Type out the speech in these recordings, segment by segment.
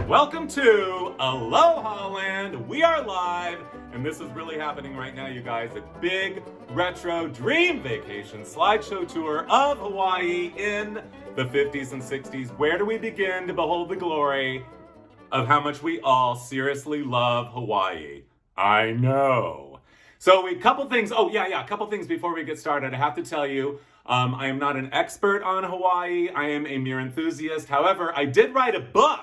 Welcome to Alohaland. We are live, and this is really happening right now, you guys. A big retro dream vacation slideshow tour of Hawaii in the 50s and 60s. Where do we begin to behold the glory of how much we all seriously love Hawaii? I know. So a couple things. A couple things before we get started. I have to tell you, I am not an expert on Hawaii. I am a mere enthusiast. However, I did write a book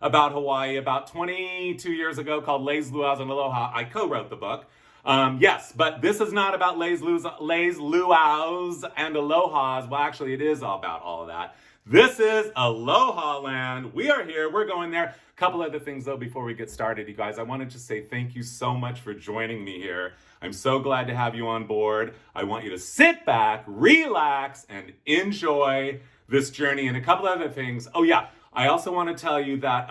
about Hawaii about 22 years ago called Lays, Luaus, and Aloha. I co-wrote the book. Yes, but this is not about Lays, Luaus, and Alohas. Well, actually, it is all about all of that. This is Alohaland. We are here. We're going there. A couple other things, though, before we get started, you guys. I wanted to say thank you so much for joining me here. I'm so glad to have you on board. I want you to sit back, relax, and enjoy this journey. And a couple other things. I also want to tell you that,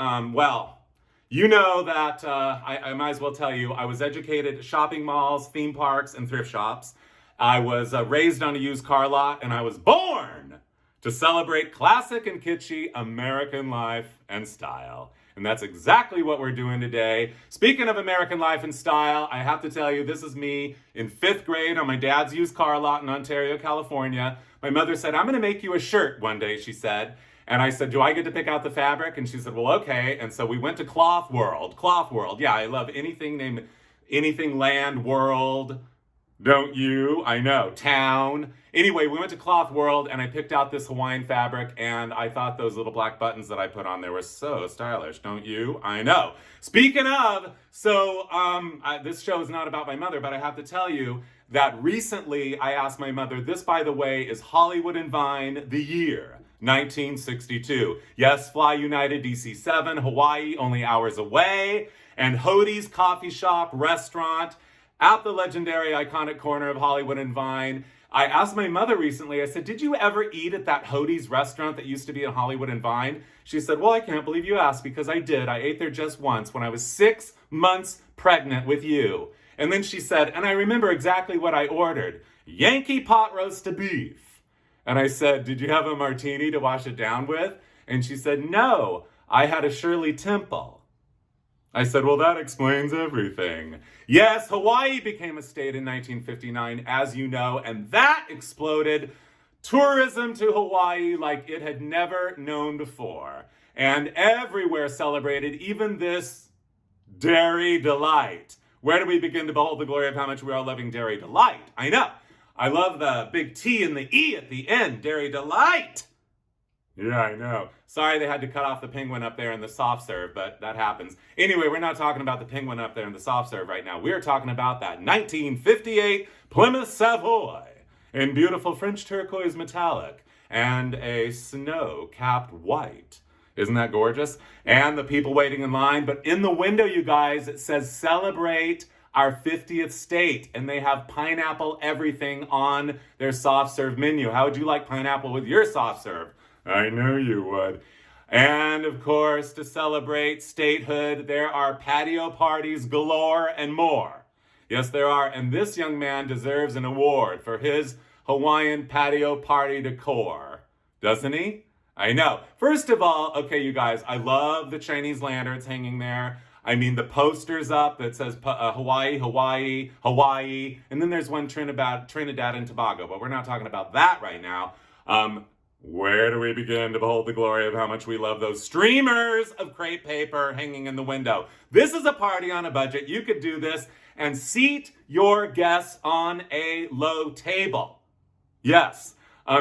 you know that I might as well tell you, I was educated at shopping malls, theme parks, and thrift shops. I was raised on a used car lot, and I was born to celebrate classic and kitschy American life and style. And that's exactly what we're doing today. Speaking of American life and style, I have to tell you, this is me in 5th grade on my dad's used car lot in Ontario, California. My mother said, "I'm going to make you a shirt one day," she said. And I said, "Do I get to pick out the fabric?" And she said, "Well, okay." And so we went to Cloth World. Cloth World. Yeah, I love anything land, world. Don't you? I know. Town. Anyway, we went to Cloth World and I picked out this Hawaiian fabric and I thought those little black buttons that I put on there were so stylish. Don't you? I know. Speaking of, this show is not about my mother, but I have to tell you that recently I asked my mother, this, by the way, is Hollywood and Vine, the year 1962. Yes, Fly United DC-7, Hawaii, only hours away, and Hodie's Coffee Shop, Restaurant, at the legendary iconic corner of Hollywood and Vine. I asked my mother recently, I said, "Did you ever eat at that Hodie's restaurant that used to be in Hollywood and Vine?" She said, "Well, I can't believe you asked, because I did. I ate there just once when I was 6 months pregnant with you." And then she said, "And I remember exactly what I ordered. Yankee pot roast to beef." And I said, "Did you have a martini to wash it down with?" And she said, "No, I had a Shirley Temple." I said, "Well, that explains everything." Yes, Hawaii became a state in 1959, as you know, and that exploded tourism to Hawaii like it had never known before. And everywhere celebrated, even this Dairy Delight. Where do we begin to behold the glory of how much we are loving Dairy Delight? I know. I love the big T and the E at the end. Dairy Delight. Yeah, I know. Sorry they had to cut off the penguin up there in the soft serve, but that happens. Anyway, we're not talking about the penguin up there in the soft serve right now. We're talking about that 1958 Plymouth Savoy in beautiful French turquoise metallic and a snow-capped white. Isn't that gorgeous? And the people waiting in line. But in the window, you guys, it says "Celebrate our 50th state," and they have pineapple everything on their soft serve menu. How would you like pineapple with your soft serve? I know you would. And of course, to celebrate statehood, there are patio parties galore and more. Yes, there are. And this young man deserves an award for his Hawaiian patio party decor, doesn't he? I know. First of all, okay, you guys, I love the Chinese lanterns hanging there. I mean, the posters up that says Hawaii, Hawaii, Hawaii. And then there's one Trinidad and Tobago, but we're not talking about that right now. Where do we begin to behold the glory of how much we love those streamers of crepe paper hanging in the window? This is a party on a budget. You could do this and seat your guests on a low table. Yes,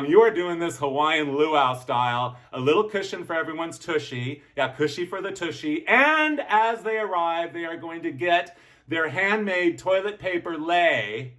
you are doing this Hawaiian luau style. A little cushion for everyone's tushy. Yeah, cushy for the tushy. And as they arrive, they are going to get their handmade toilet paper lei,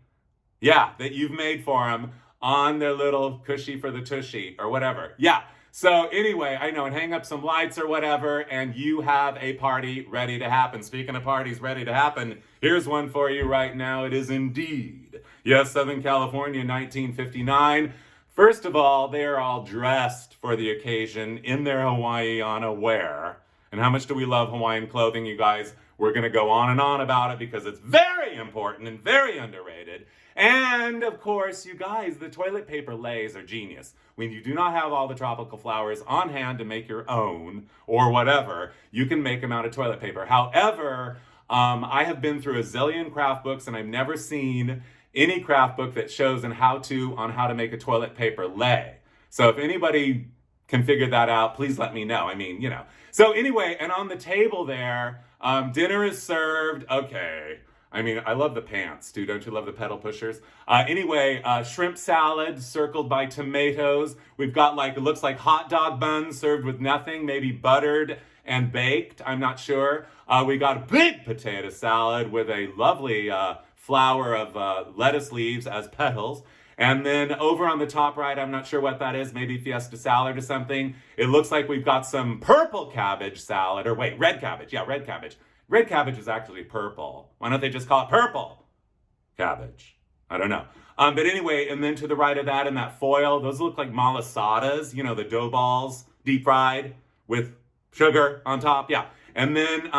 that you've made for them, on their little cushy for the tushy or whatever. Yeah. So anyway, I know, and hang up some lights or whatever, and you have a party ready to happen. Speaking of parties ready to happen, here's one for you right now. It is indeed, yes, Southern California, 1959. First of all, they are all dressed for the occasion in their Hawaiiana wear. And how much do we love Hawaiian clothing, you guys? We're going to go on and on about it because it's very important and very underrated. And of course, you guys, the toilet paper lays are genius. When you do not have all the tropical flowers on hand to make your own or whatever, you can make them out of toilet paper. However, I have been through a zillion craft books and I've never seen any craft book that shows on how to make a toilet paper lay. So if anybody can figure that out, please let me know. I mean, you know. So anyway, and on the table there, dinner is served. Okay. I mean, I love the pants, too. Don't you love the pedal pushers? Anyway, shrimp salad circled by tomatoes. We've got like, it looks like hot dog buns served with nothing, maybe buttered and baked. I'm not sure. We got a big potato salad with a lovely flower of lettuce leaves as petals. And then over on the top right, I'm not sure what that is, maybe fiesta salad or something. It looks like we've got some purple cabbage salad, or wait, red cabbage. Yeah, red cabbage. Red cabbage is actually purple. Why don't they just call it purple cabbage? I don't know. But anyway, and then to the right of that in that foil, those look like malasadas, you know, the dough balls, deep fried with sugar on top. Yeah. And then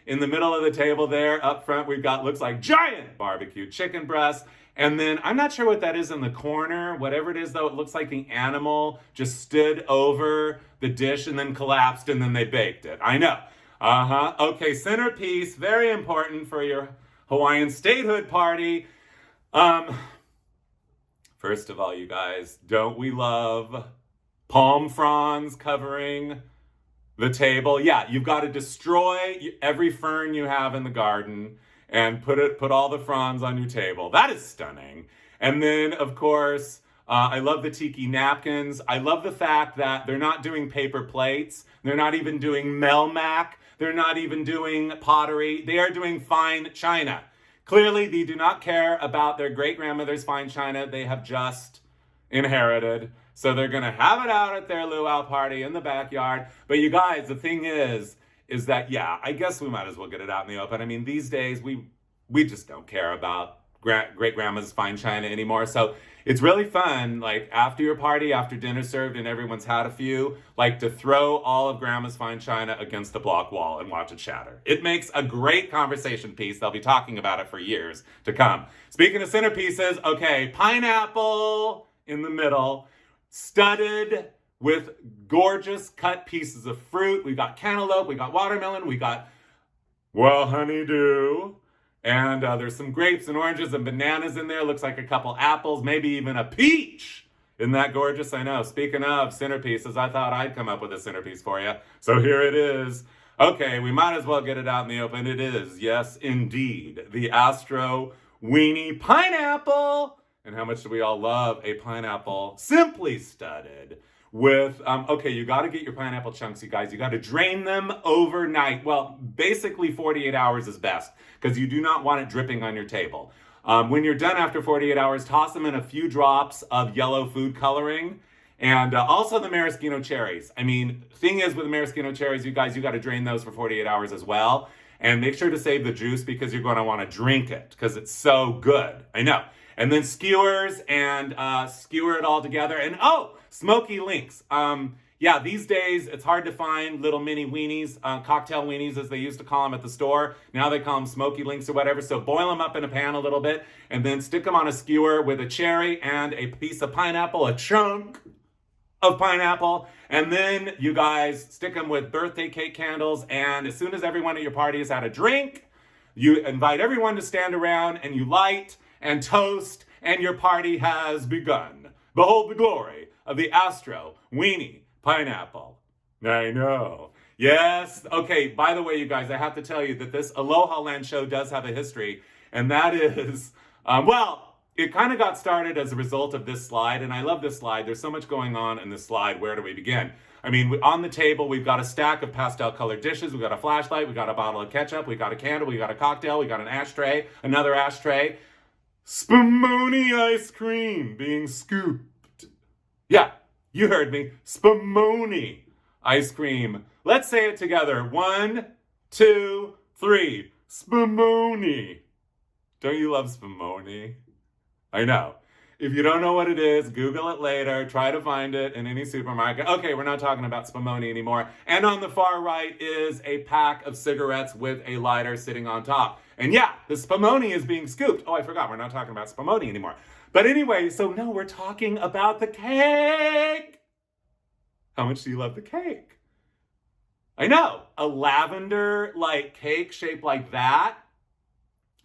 in the middle of the table there, up front, we've got, looks like giant barbecue chicken breast. And then I'm not sure what that is in the corner. Whatever it is, though, it looks like the animal just stood over the dish and then collapsed and then they baked it. I know. Okay, centerpiece, very important for your Hawaiian statehood party. First of all, you guys, don't we love palm fronds covering the table? Yeah, you've got to destroy every fern you have in the garden and put all the fronds on your table. That is stunning. And then, of course, I love the Tiki napkins. I love the fact that they're not doing paper plates. They're not even doing melmac. They're not even doing pottery. They are doing fine china. Clearly, they do not care about their great-grandmother's fine china. They have just inherited. So they're going to have it out at their luau party in the backyard. But you guys, the thing is that, yeah, I guess we might as well get it out in the open. I mean, these days, we just don't care about great-grandma's fine china anymore. So it's really fun, like after your party, after dinner served and everyone's had a few, like to throw all of grandma's fine china against the block wall and watch it shatter. It makes a great conversation piece. They'll be talking about it for years to come. Speaking of centerpieces, okay, pineapple in the middle, studded with gorgeous cut pieces of fruit. We got cantaloupe, we got watermelon, we got, well, honeydew. And there's some grapes and oranges and bananas in there. Looks like a couple apples, maybe even a peach. Isn't that gorgeous? I know. Speaking of centerpieces, I thought I'd come up with a centerpiece for you. So here it is. Okay, we might as well get it out in the open. It is, yes, indeed, the Astro Weenie Pineapple. And how much do we all love a pineapple simply studded with, okay, you got to get your pineapple chunks, you guys. You got to drain them overnight. Well, basically 48 hours is best because you do not want it dripping on your table. When you're done after 48 hours, toss them in a few drops of yellow food coloring and also the maraschino cherries. I mean, thing is with the maraschino cherries, you guys, you got to drain those for 48 hours as well. And make sure to save the juice because you're going to want to drink it because it's so good. I know. And then skewers and skewer it all together. And oh, smoky links. Yeah, these days it's hard to find little mini weenies, cocktail weenies as they used to call them at the store. Now they call them smoky links or whatever. So boil them up in a pan a little bit and then stick them on a skewer with a cherry and a piece of pineapple, a chunk of pineapple. And then you guys stick them with birthday cake candles. And as soon as everyone at your party has had a drink, you invite everyone to stand around and you light and toast and your party has begun. Behold the glory of the Astro Weenie Pineapple. I know. Yes. Okay, by the way, you guys, I have to tell you that this Alohaland show does have a history, and that is, well, it kind of got started as a result of this slide, and I love this slide. There's so much going on in this slide. Where do we begin? I mean, on the table, we've got a stack of pastel-colored dishes. We've got a flashlight. We've got a bottle of ketchup. We've got a candle. We've got a cocktail. We've got an ashtray, another ashtray. Spumoni ice cream being scooped. Yeah, you heard me. Spumoni ice cream. Let's say it together. 1, 2, 3. Spumoni. Don't you love spumoni? I know. If you don't know what it is, Google it later. Try to find it in any supermarket. Okay, we're not talking about spumoni anymore. And on the far right is a pack of cigarettes with a lighter sitting on top. And yeah, the spumoni is being scooped. Oh, I forgot. We're not talking about spumoni anymore. But anyway, so no, we're talking about the cake. How much do you love the cake? I know, a lavender like cake shaped like that.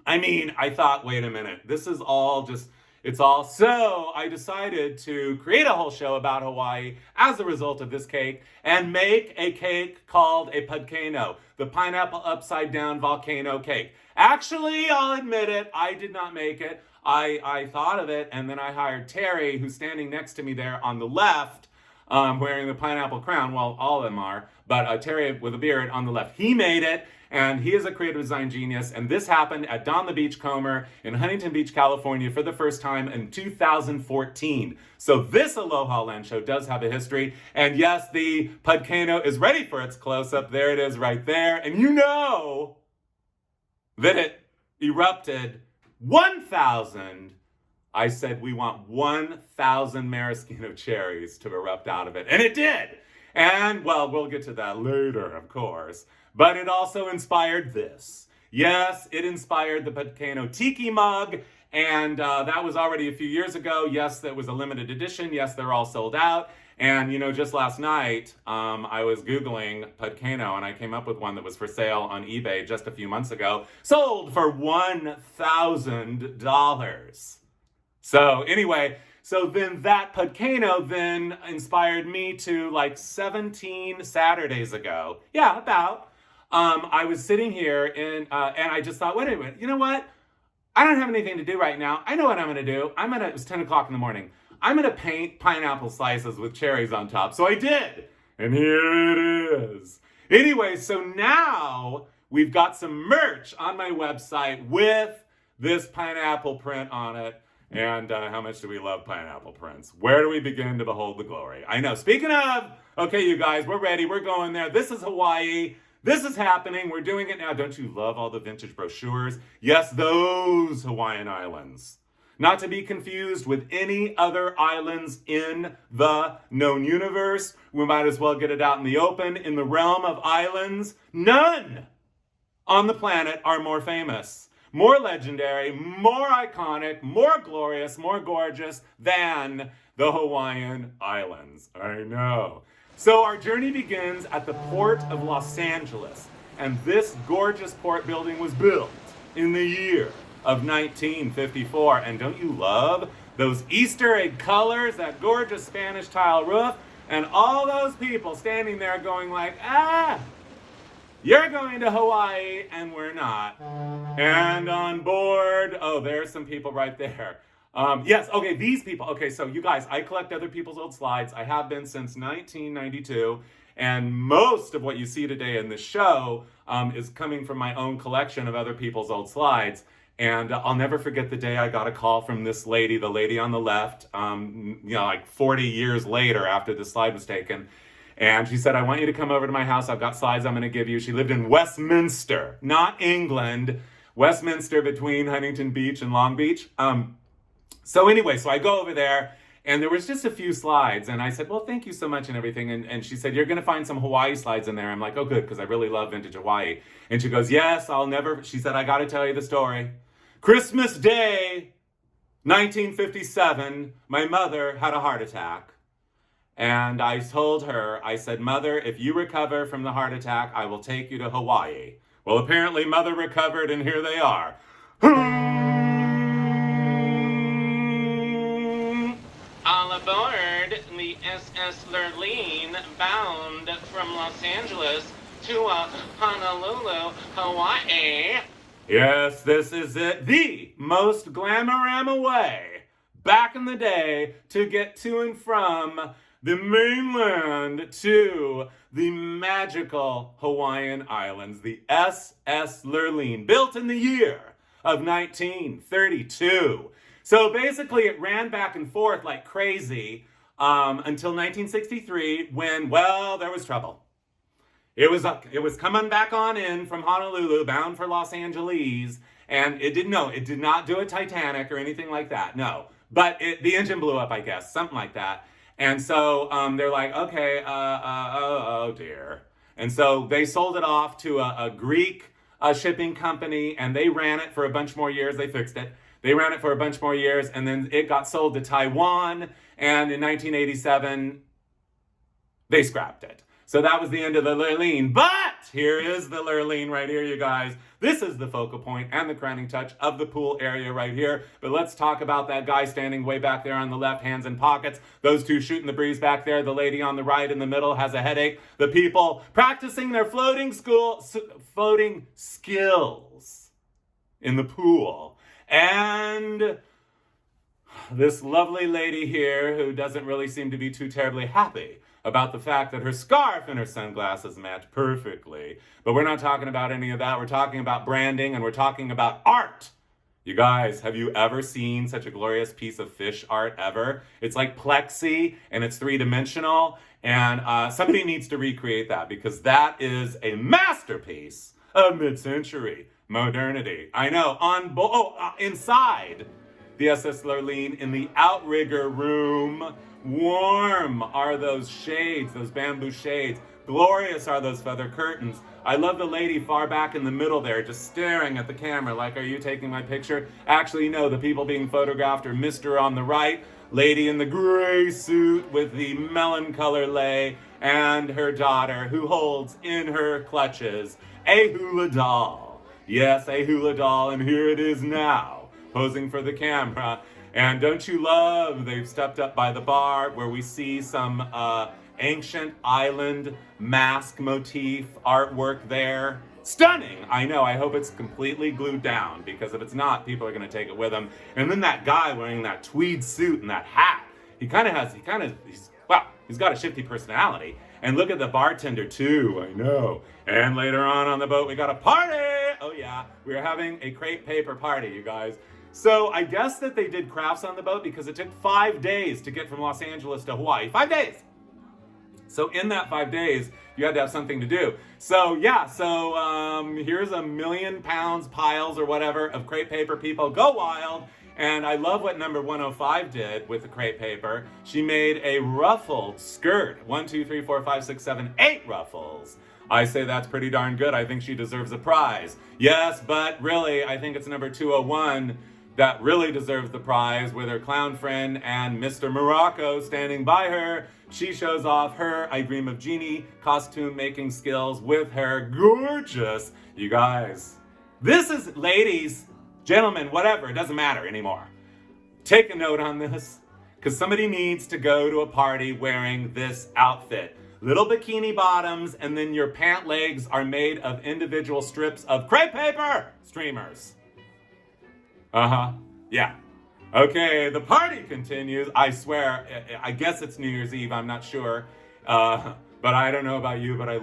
I mean, I thought, wait a minute, this is all just, it's all. So I decided to create a whole show about Hawaii as a result of this cake and make a cake called a pudcano, the pineapple upside down volcano cake. Actually, I'll admit it, I did not make it. I thought of it, and then I hired Terry, who's standing next to me there on the left, wearing the pineapple crown. Well, all of them are, but Terry with a beard on the left. He made it, and he is a creative design genius, and this happened at Don the Beachcomber in Huntington Beach, California for the first time in 2014. So this Alohaland show does have a history, and yes, the pudcano is ready for its close-up. There it is right there, and you know that it erupted 1,000. I said we want 1,000 maraschino cherries to erupt out of it. And it did. And, well, we'll get to that later, of course. But it also inspired this. Yes, it inspired the pudcano Tiki mug. And that was already a few years ago. Yes, that was a limited edition. Yes, they're all sold out. And, you know, just last night, I was Googling pudcano, and I came up with one that was for sale on eBay just a few months ago. Sold for $1,000. So anyway, so then that pudcano then inspired me to, like 17 Saturdays ago. Yeah, about. I was sitting here and I just thought, wait a minute, you know what? I don't have anything to do right now. I know what I'm going to do. It was 10 o'clock in the morning. I'm going to paint pineapple slices with cherries on top. So I did. And here it is. Anyway, so now we've got some merch on my website with this pineapple print on it. And how much do we love pineapple prints? Where do we begin to behold the glory? I know. Speaking of, okay, you guys, we're ready. We're going there. This is Hawaii. This is happening. We're doing it now. Don't you love all the vintage brochures? Yes, those Hawaiian islands. Not to be confused with any other islands in the known universe. We might as well get it out in the open. In the realm of islands, none on the planet are more famous, more legendary, more iconic, more glorious, more gorgeous than the Hawaiian Islands. I know. So our journey begins at the port of Los Angeles, and this gorgeous port building was built in the year of 1954. And don't you love those Easter egg colors, that gorgeous Spanish tile roof, and all those people standing there going like, you're going to Hawaii and we're not. And on board, oh, there's some people right there. Yes, okay, these people. Okay, so you guys, I collect other people's old slides. I have been since 1992. And most of what you see today in this show is coming from my own collection of other people's old slides. And I'll never forget the day I got a call from this lady, the lady on the left, like 40 years later after the slide was taken. And she said, I want you to come over to my house. I've got slides I'm going to give you. She lived in Westminster, not England. Westminster between Huntington Beach and Long Beach. So anyway, so I go over there, and there was just a few slides. And I said, well, thank you so much and everything. And she said, you're going to find some Hawaii slides in there. I'm like, oh, good, because I really love vintage Hawaii. And she goes, yes, she said, I got to tell you the story. Christmas Day, 1957, my mother had a heart attack. And I told her, I said, Mother, if you recover from the heart attack, I will take you to Hawaii. Well, apparently Mother recovered, and here they are. All aboard the SS Lurleen, bound from Los Angeles to Honolulu, Hawaii. Yes, this is it. The most glamorama way back in the day to get to and from the mainland to the magical Hawaiian Islands, the SS Lurleen, built in the year of 1932. So basically it ran back and forth like crazy until 1963 when, well, there was trouble. It was coming back on in from Honolulu, bound for Los Angeles, and it did not do a Titanic or anything like that, no. but the engine blew up, I guess, something like that. And so they're like, okay, oh dear. And so they sold it off to a Greek shipping company, and they ran it for a bunch more years. They fixed it. They ran it for a bunch more years, and then it got sold to Taiwan, and in 1987, they scrapped it. So that was the end of the Lurleen. But here is the Lurleen right here, you guys. This is the focal point and the crowning touch of the pool area right here. But let's talk about that guy standing way back there on the left, hands in pockets. Those two shooting the breeze back there. The lady on the right in the middle has a headache. The people practicing their floating skills in the pool. And this lovely lady here who doesn't really seem to be too terribly happy about the fact that her scarf and her sunglasses match perfectly. But we're not talking about any of that. We're talking about branding, and we're talking about art. You guys, have you ever seen such a glorious piece of fish art ever? It's like plexi, and it's three-dimensional, and somebody needs to recreate that, because that is a masterpiece of mid-century modernity. I know, inside the SS Lurleen in the outrigger room. Warm are those shades, those bamboo shades. Glorious are those feather curtains. I love the lady far back in the middle there, just staring at the camera like, are you taking my picture? Actually, no, the people being photographed are Mr. on the right, lady in the gray suit with the melon color lei, and her daughter, who holds in her clutches a hula doll. Yes, a hula doll, and here it is now, posing for the camera. And don't you love, they've stepped up by the bar where we see some ancient island mask motif artwork there. Stunning! I know, I hope it's completely glued down, because if it's not, people are gonna take it with them. And then that guy wearing that tweed suit and that hat, he's got a shifty personality. And look at the bartender too, I know. And later on the boat, we got a party! Oh yeah, we're having a crepe paper party, you guys. So I guess that they did crafts on the boat because it took 5 days to get from Los Angeles to Hawaii. 5 days! So in that 5 days, you had to have something to do. So yeah, here's 1,000,000 pounds, piles or whatever of crepe paper. People go wild. And I love what number 105 did with the crepe paper. She made a ruffled skirt. 1, 2, 3, 4, 5, 6, 7, 8 ruffles. I say that's pretty darn good. I think she deserves a prize. Yes, but really, I think it's number 201 that really deserves the prize, with her clown friend and Mr. Morocco standing by her. She shows off her I Dream of Jeannie costume making skills with her gorgeous, you guys. This is, ladies, gentlemen, whatever, it doesn't matter anymore. Take a note on this, because somebody needs to go to a party wearing this outfit. Little bikini bottoms, and then your pant legs are made of individual strips of crepe paper streamers. Yeah. Okay, the party continues. I swear, I guess it's New Year's Eve, I'm not sure. But I don't know about you, but I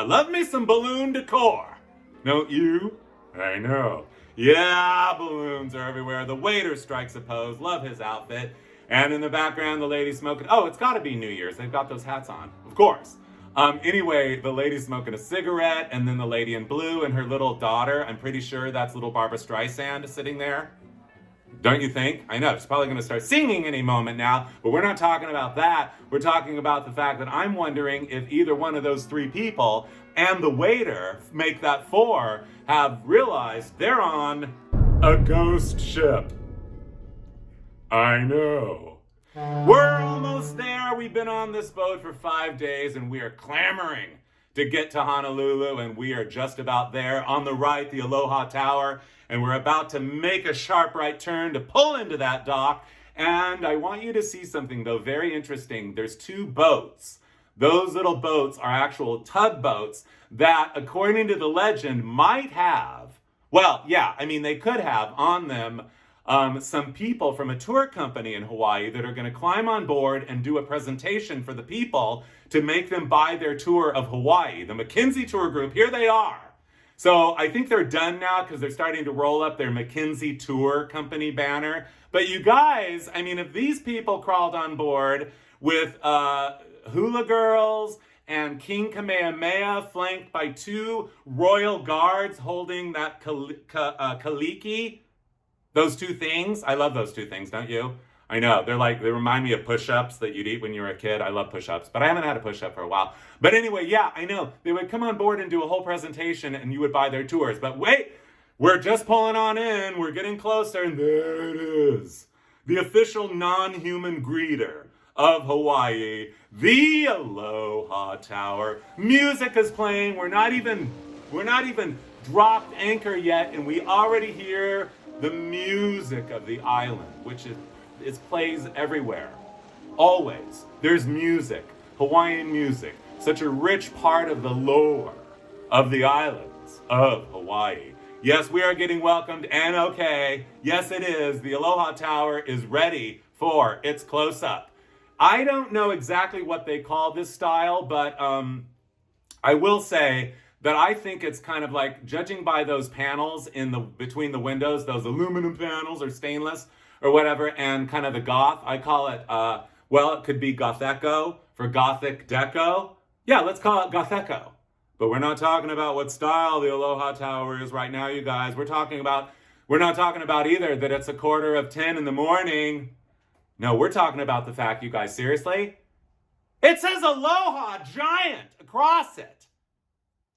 love me some balloon decor. Don't you? I know. Yeah, balloons are everywhere. The waiter strikes a pose. Love his outfit. And in the background, the lady smoking. Oh, it's got to be New Year's. They've got those hats on. Of course. Anyway, the lady smoking a cigarette, and then the lady in blue and her little daughter. I'm pretty sure that's little Barbara Streisand sitting there. Don't you think? I know, she's probably going to start singing any moment now, but we're not talking about that. We're talking about the fact that I'm wondering if either one of those three people and the waiter, make that 4, have realized they're on a ghost ship. I know. We're almost there. We've been on this boat for 5 days, and we are clamoring to get to Honolulu, and we are just about there. On the right, the Aloha Tower, and we're about to make a sharp right turn to pull into that dock. And I want you to see something, though, very interesting. There's 2 boats. Those little boats are actual tugboats that, according to the legend, might have, well, yeah, I mean, they could have on them some people from a tour company in Hawaii that are going to climb on board and do a presentation for the people to make them buy their tour of Hawaii. The McKinsey Tour Group, here they are. So I think they're done now because they're starting to roll up their McKinsey Tour Company banner. But you guys, I mean, if these people crawled on board with hula girls and King Kamehameha flanked by 2 royal guards holding that kaliki, Those two things, I love those two things, don't you? I know, they remind me of push-ups that you'd eat when you were a kid. I love push-ups, but I haven't had a push-up for a while. But anyway, yeah, I know. They would come on board and do a whole presentation and you would buy their tours. But wait, we're just pulling on in. We're getting closer and there it is. The official non-human greeter of Hawaii, the Aloha Tower. Music is playing. We're not even dropped anchor yet and we already hear the music of the island, which is it plays everywhere. Always. There's music. Hawaiian music. Such a rich part of the lore of the islands of Hawaii. Yes, we are getting welcomed, and okay, yes it is. The Aloha Tower is ready for its close-up. I don't know exactly what they call this style, but I will say that I think it's kind of like, judging by those panels between the windows, those aluminum panels or stainless, or whatever, and kind of the goth. I call it, it could be Gotheco for Gothic Deco. Yeah, let's call it Gotheco. But we're not talking about what style the Aloha Tower is right now, you guys. We're not talking about either that it's 9:45 in the morning. No, we're talking about the fact, you guys, seriously? It says Aloha giant across it.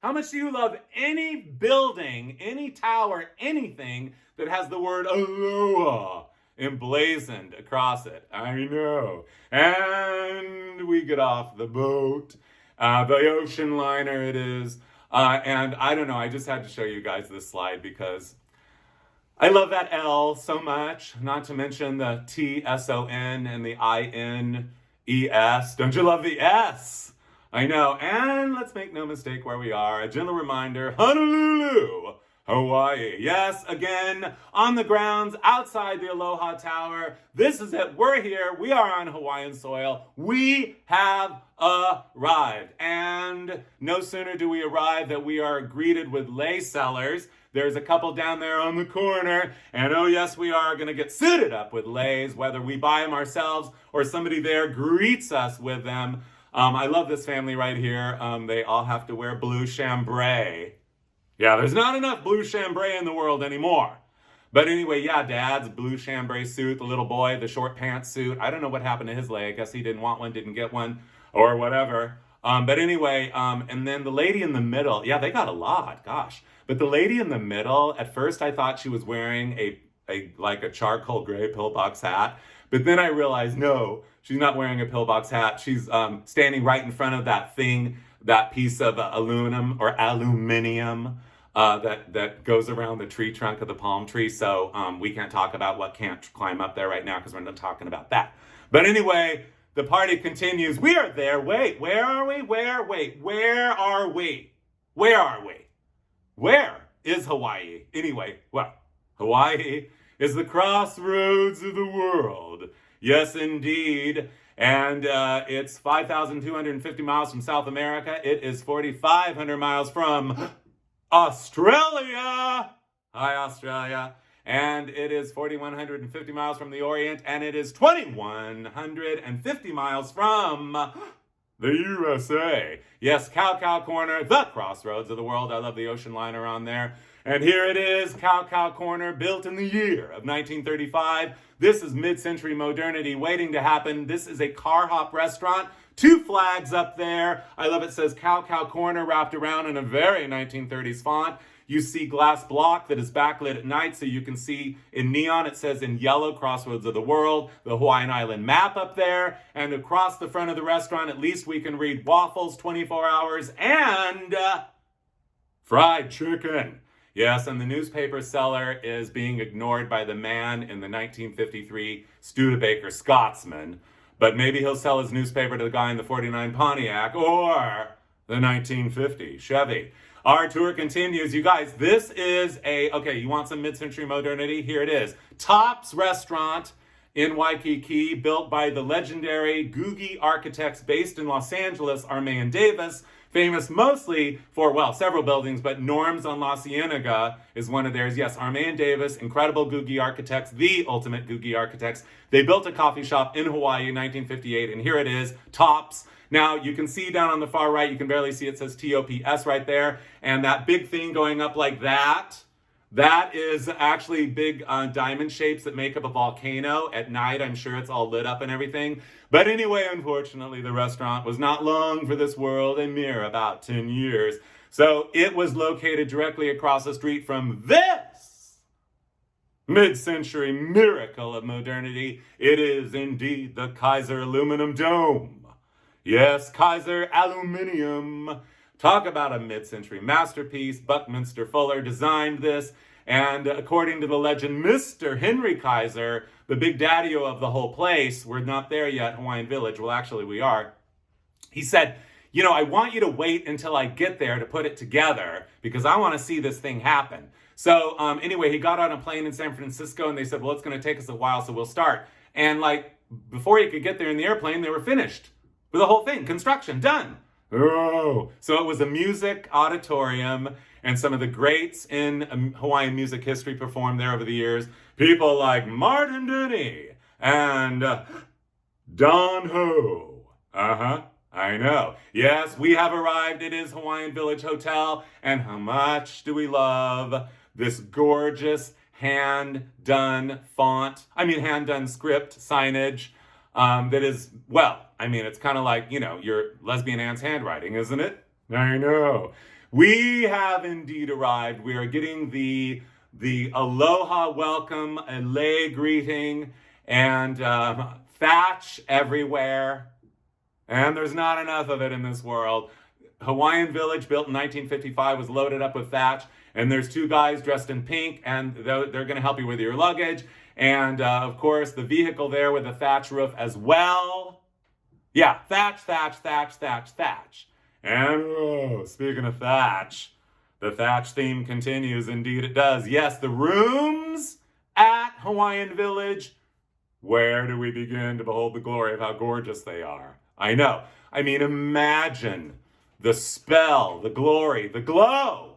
How much do you love any building, any tower, anything that has the word Aloha emblazoned across it? I know. And we get off the boat. The ocean liner it is. And I don't know, I just had to show you guys this slide because I love that L so much. Not to mention the TSON and the INES. Don't you love the S? I know. And let's make no mistake where we are. A gentle reminder, Honolulu, Hawaii. Yes, again, on the grounds outside the Aloha Tower. This is it. We're here. We are on Hawaiian soil. We have arrived. And no sooner do we arrive that we are greeted with lei sellers. There's a couple down there on the corner. And oh yes, we are going to get suited up with leis, whether we buy them ourselves or somebody there greets us with them. I love this family right here. They all have to wear blue chambray. Yeah, there's not enough blue chambray in the world anymore. But anyway, yeah, Dad's blue chambray suit, the little boy, the short pants suit. I don't know what happened to his leg. I guess he didn't want one, didn't get one, or whatever. But anyway, and then the lady in the middle, yeah, they got a lot, gosh. But the lady in the middle, at first I thought she was wearing like a charcoal gray pillbox hat. But then I realized, no, she's not wearing a pillbox hat. She's standing right in front of that thing, that piece of aluminum or aluminium that goes around the tree trunk of the palm tree. So we can't talk about what can't climb up there right now because we're not talking about that. But anyway, the party continues. We are there. Wait, where are we? Where are we? Where are we? Where is Hawaii? Anyway, well, Hawaii is the crossroads of the world. Yes, indeed. And it's 5,250 miles from South America. It is 4,500 miles from Australia. Hi, Australia. And it is 4,150 miles from the Orient. And it is 2,150 miles from the USA. Yes, Cow Corner, the crossroads of the world. I love the ocean liner on there. And here it is, Cow Corner, built in the year of 1935. This is mid-century modernity waiting to happen. This is a car hop restaurant. 2 flags up there. I love it says Cow Corner wrapped around in a very 1930s font. You see glass block that is backlit at night so you can see in neon. It says in yellow, Crossroads of the World, the Hawaiian Island map up there. And across the front of the restaurant, at least we can read waffles 24 hours and fried chicken. Yes, and the newspaper seller is being ignored by the man in the 1953 Studebaker Scotsman. But maybe he'll sell his newspaper to the guy in the 49 Pontiac or the 1950 Chevy. Our tour continues. You guys, this is okay, you want some mid-century modernity? Here it is. Tops Restaurant in Waikiki, built by the legendary Googie architects based in Los Angeles, Armand Davis, famous mostly for, well, several buildings, but Norm's on La Cienega is one of theirs. Yes, Armand Davis, incredible Googie architects, the ultimate Googie architects. They built a coffee shop in Hawaii in 1958, and here it is, Tops. Now, you can see down on the far right, you can barely see it says TOPS right there, and that big thing going up like that, That is actually big diamond shapes that make up a volcano. At night, I'm sure it's all lit up and everything. But anyway, unfortunately, the restaurant was not long for this world, a mere about 10 years. So it was located directly across the street from this mid-century miracle of modernity. It is indeed the Kaiser Aluminum Dome. Yes, Kaiser Aluminium. Talk about a mid-century masterpiece. Buckminster Fuller designed this, and according to the legend, Mr. Henry Kaiser, the big daddy-o of the whole place, we're not there yet, Hawaiian Village, well actually we are, he said, you know, I want you to wait until I get there to put it together because I want to see this thing happen. So anyway, he got on a plane in San Francisco and they said, well, it's going to take us a while, so we'll start. And like, before he could get there in the airplane, they were finished with the whole thing, construction, done. Oh, so it was a music auditorium, and some of the greats in Hawaiian music history performed there over the years. People like Martin Denny and Don Ho. I know. Yes, we have arrived. It is Hawaiian Village Hotel, and how much do we love this gorgeous hand-done script signage that is, well, I mean, it's kind of like, you know, your lesbian aunt's handwriting, isn't it? I know. We have indeed arrived. We are getting the aloha welcome, a lei greeting, and thatch everywhere. And there's not enough of it in this world. Hawaiian Village, built in 1955, was loaded up with thatch. And there's two guys dressed in pink, and they're going to help you with your luggage. And, of course, the vehicle there with the thatch roof as well. Yeah, thatch. And, oh, speaking of thatch, the thatch theme continues. Indeed it does. Yes, the rooms at Hawaiian Village. Where do we begin to behold the glory of how gorgeous they are? I know. I mean, imagine the spell, the glory, the glow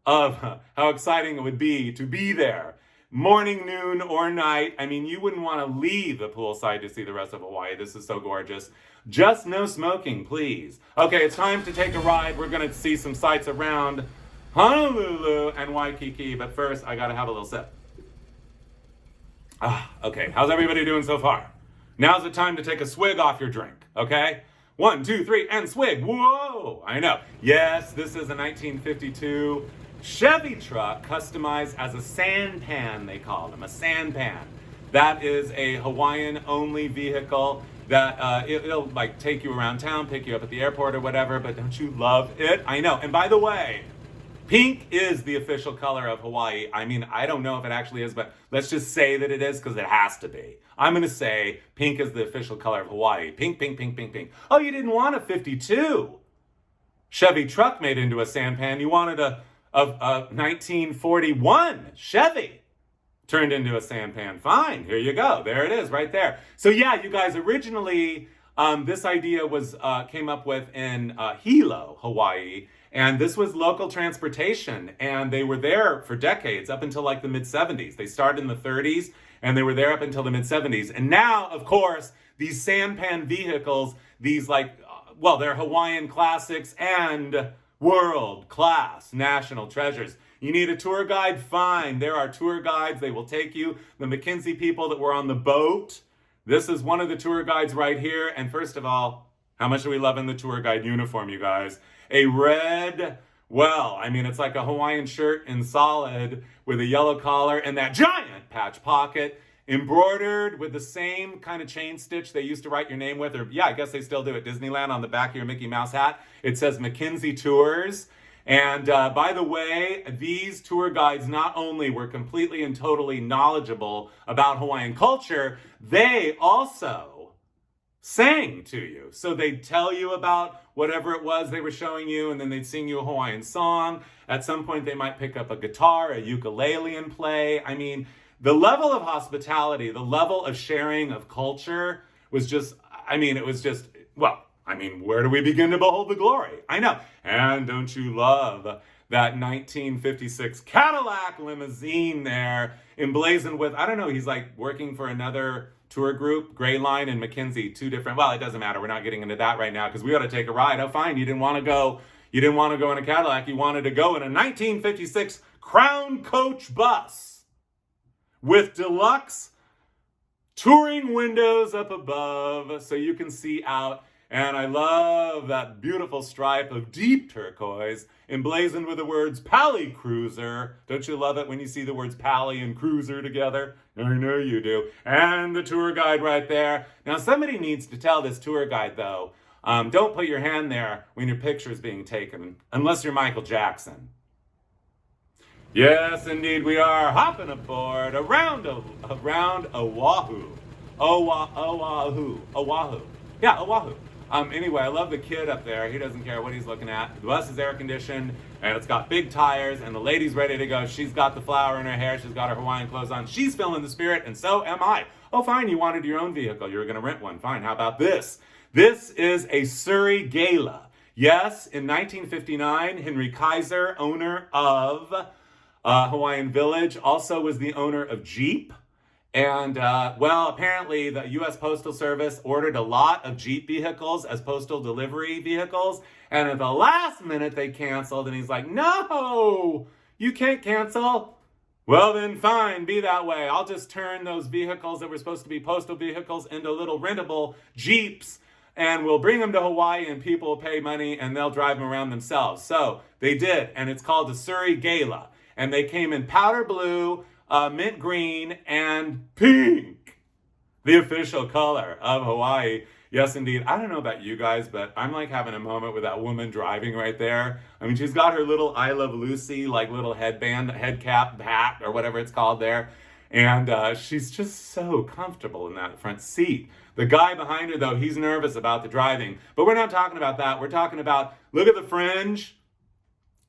of how exciting it would be to be there. Morning, noon, or night. I mean, you wouldn't want to leave the poolside to see the rest of Hawaii. This is so gorgeous. Just no smoking, please. Okay, it's time to take a ride. We're going to see some sights around Honolulu and Waikiki. But first, I got to have a little sip. Okay, how's everybody doing so far? Now's the time to take a swig off your drink, okay? 1, 2, 3, and swig. Whoa! I know. Yes, this is a 1952 Chevy truck customized as a sampan, they call them, a sampan. That is a Hawaiian-only vehicle that it'll like take you around town, pick you up at the airport or whatever, but don't you love it? I know. And by the way, pink is the official color of Hawaii. I mean, I don't know if it actually is, but let's just say that it is because it has to be. I'm going to say pink is the official color of Hawaii. Pink, pink, pink, pink, pink. Oh, you didn't want a 52 Chevy truck made into a sampan. You wanted a 1941 Chevy turned into a sampan. Fine, here you go. There it is right there. So yeah, you guys, originally this idea was came up with in Hilo, Hawaii. And this was local transportation, and they were there for decades, up until like the mid-70s. They started in the 30s, and they were there up until the mid-70s. And now, of course, these sampan vehicles, these like, well, they're Hawaiian classics and world-class national treasures. You need a tour guide? Fine. There are tour guides. They will take you. The McKinsey people that were on the boat. This is one of the tour guides right here. And first of all, how much are we loving the tour guide uniform, you guys? A red, well, I mean, it's like a Hawaiian shirt in solid with a yellow collar and that giant patch pocket embroidered with the same kind of chain stitch they used to write your name with, or yeah, I guess they still do at Disneyland on the back of your Mickey Mouse hat. It says McKinsey Tours. And by the way, these tour guides not only were completely and totally knowledgeable about Hawaiian culture, they also sang to you. So they'd tell you about whatever it was they were showing you, and then they'd sing you a Hawaiian song. At some point, they might pick up a guitar, a ukulele, and play. I mean, the level of hospitality, the level of sharing of culture was just, I mean, it was just, well, I mean, where do we begin to behold the glory? I know. And don't you love that 1956 Cadillac limousine there, emblazoned with, I don't know, he's like working for another tour group, Gray Line and McKinsey, two different, well, it doesn't matter. We're not getting into that right now because we ought to take a ride. Oh, fine. You didn't want to go in a Cadillac. You wanted to go in a 1956 Crown Coach bus with deluxe touring windows up above so you can see out. And I love that beautiful stripe of deep turquoise emblazoned with the words Pally Cruiser. Don't you love it when you see the words Pally and Cruiser together? I know you do. And the tour guide right there. Now somebody needs to tell this tour guide though, don't put your hand there when your picture is being taken, unless you're Michael Jackson. Yes, indeed, we are hopping aboard around Oahu. Oahu. Yeah, Oahu. Anyway, I love the kid up there. He doesn't care what he's looking at. The bus is air conditioned, and it's got big tires, and the lady's ready to go. She's got the flower in her hair. She's got her Hawaiian clothes on. She's feeling the spirit, and so am I. Oh, fine, you wanted your own vehicle. You were going to rent one. Fine, how about this? This is a Surrey Gala. Yes, in 1959, Henry Kaiser, owner of Hawaiian Village, also was the owner of Jeep. And, well, apparently the U.S. Postal Service ordered a lot of Jeep vehicles as postal delivery vehicles. And at the last minute, they canceled. And he's like, no, you can't cancel. Well, then fine, be that way. I'll just turn those vehicles that were supposed to be postal vehicles into little rentable Jeeps. And we'll bring them to Hawaii and people will pay money and they'll drive them around themselves. So they did. And it's called the Surrey Gala. And they came in powder blue, mint green, and pink, the official color of Hawaii. Yes, indeed. I don't know about you guys, but I'm like having a moment with that woman driving right there. I mean, she's got her little I Love Lucy, like little headband, head cap, hat, or whatever it's called there. And she's just so comfortable in that front seat. The guy behind her, though, he's nervous about the driving. But we're not talking about that. We're talking about, look at the fringe.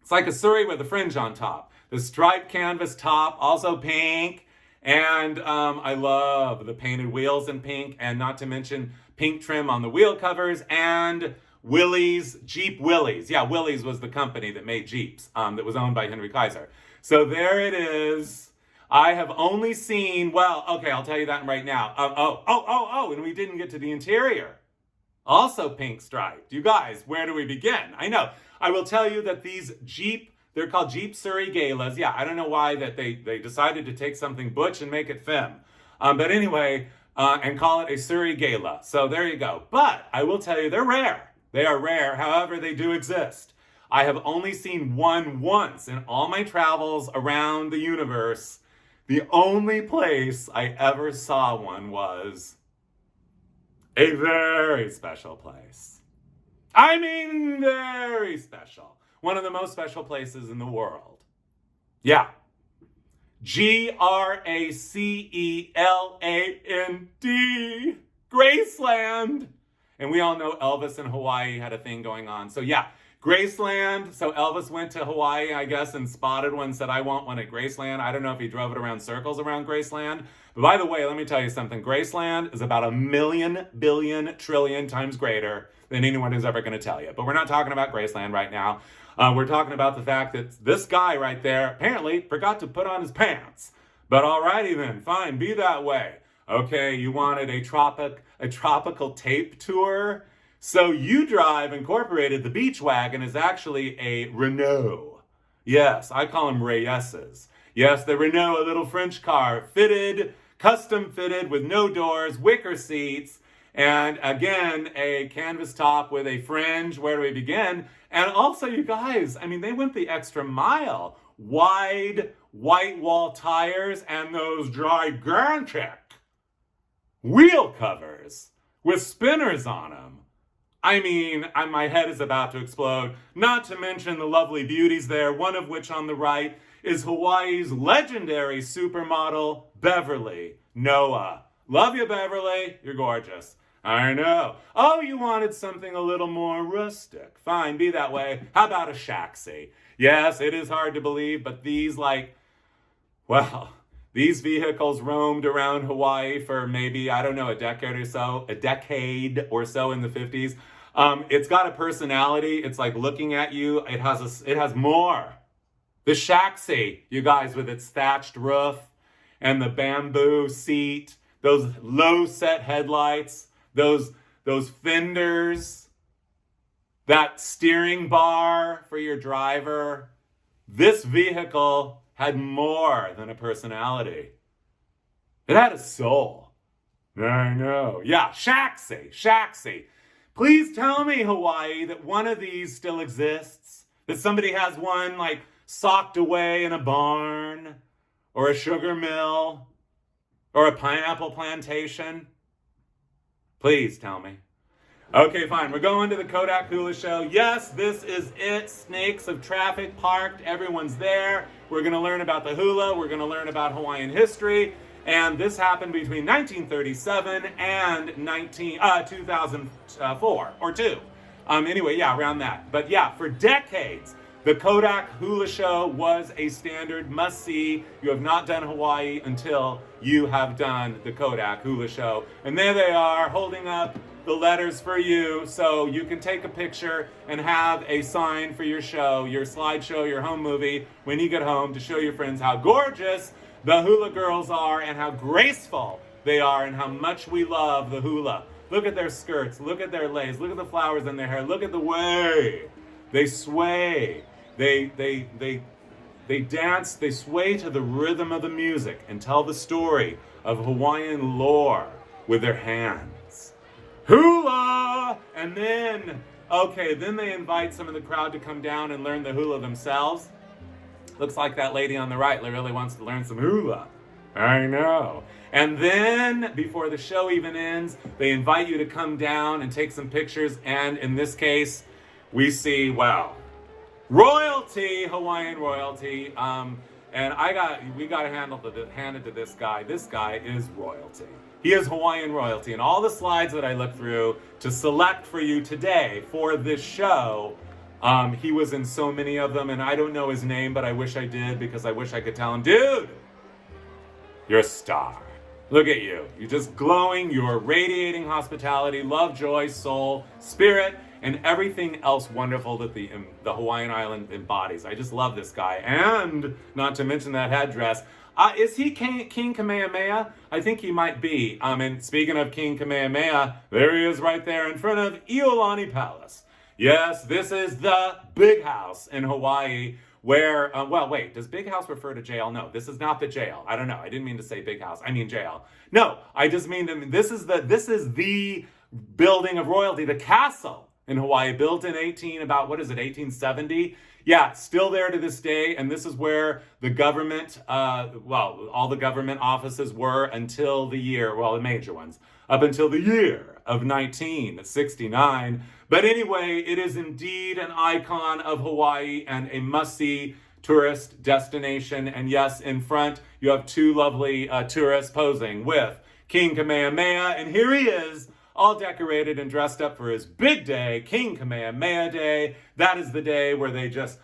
It's like a Surrey with a fringe on top. The striped canvas top, also pink. And I love the painted wheels in pink. And not to mention pink trim on the wheel covers. And Willys, Jeep Willys. Yeah, Willys was the company that made Jeeps that was owned by Henry Kaiser. So there it is. I have only seen, well, okay, I'll tell you that right now. And we didn't get to the interior. Also pink striped. You guys, where do we begin? I know. I will tell you that these Jeep, they're called Jeep Surrey Galas. Yeah, I don't know why that they decided to take something butch and make it femme. But anyway, and call it a Surrey Gala. So there you go. But I will tell you, they're rare. They are rare. However, they do exist. I have only seen one once in all my travels around the universe. The only place I ever saw one was a very special place. I mean, very special. One of the most special places in the world. Yeah. Graceland. Graceland. And we all know Elvis in Hawaii had a thing going on. So yeah, Graceland. So Elvis went to Hawaii, I guess, and spotted one, said, I want one at Graceland. I don't know if he drove it around circles around Graceland. But by the way, let me tell you something. Graceland is about 1,000,000,000,000,000,000,000,000 times greater than anyone is ever going to tell you. But we're not talking about Graceland right now. We're talking about the fact that this guy right there apparently forgot to put on his pants. But alrighty then, fine, be that way. Okay, you wanted a tropical tape tour? So U-Drive Incorporated, the beach wagon, is actually a Renault. Yes, I call them Reyeses. Yes, the Renault, a little French car, fitted, custom fitted with no doors, wicker seats, and again, a canvas top with a fringe. Where do we begin? And also, you guys, I mean, they went the extra mile. Wide white wall tires and those gigantic wheel covers with spinners on them. I mean, my head is about to explode. Not to mention the lovely beauties there, one of which on the right is Hawaii's legendary supermodel, Beverly Noah. Love you, Beverly. You're gorgeous. I know. Oh, you wanted something a little more rustic. Fine, be that way. How about a shaxi? Yes, it is hard to believe, but these these vehicles roamed around Hawaii for maybe, I don't know, a decade or so in the 50s. It's got a personality. It's like looking at you. It has more. The shaxi, you guys, with its thatched roof and the bamboo seat, those low set headlights, those fenders, that steering bar for your driver. This vehicle had more than a personality. It had a soul. I know. Yeah, Shaxi. Please tell me, Hawaii, that one of these still exists. That somebody has one, like, socked away in a barn, or a sugar mill, or a pineapple plantation. Please tell me. Okay, fine. We're going to the Kodak Hula Show. Yes, this is it. Snakes of traffic parked. Everyone's there. We're going to learn about the hula. We're going to learn about Hawaiian history. And this happened between 1937 and 2004 or 2. Anyway, yeah, around that. But yeah, for decades, the Kodak Hula Show was a standard must-see. You have not done Hawaii until you have done the Kodak Hula Show. And there they are, holding up the letters for you, so you can take a picture and have a sign for your show, your slideshow, your home movie, when you get home, to show your friends how gorgeous the hula girls are and how graceful they are and how much we love the hula. Look at their skirts, look at their leis, look at the flowers in their hair, look at the way they sway. They dance, they sway to the rhythm of the music and tell the story of Hawaiian lore with their hands. Hula! And then they invite some of the crowd to come down and learn the hula themselves. Looks like that lady on the right really wants to learn some hula. I know. And then, before the show even ends, they invite you to come down and take some pictures. And in this case, we see, well, royalty, Hawaiian royalty. And we got to hand it to this guy. This guy is royalty. He is Hawaiian royalty. And all the slides that I looked through to select for you today for this show, he was in so many of them, and I don't know his name, but I wish I did, because I wish I could tell him, dude, you're a star. Look at you. You're just glowing. You're radiating hospitality, love, joy, soul, spirit, and everything else wonderful that the Hawaiian island embodies. I just love this guy. And not to mention that headdress. Is he King Kamehameha? I think he might be. And speaking of King Kamehameha, there he is right there in front of Iolani Palace. Yes, this is the big house in Hawaii where, does big house refer to jail? No, this is not the jail. I don't know. I didn't mean to say big house. I mean jail. No, I just mean this is the building of royalty, the castle in Hawaii, built in 1870. Yeah, still there to this day, and this is where the government, all the government offices were until the year, the major ones, up until the year of 1969. But anyway, it is indeed an icon of Hawaii and a must-see tourist destination. And yes, in front, you have two lovely tourists posing with King Kamehameha, and here he is, all decorated and dressed up for his big day, King Kamehameha Day. That is the day where they just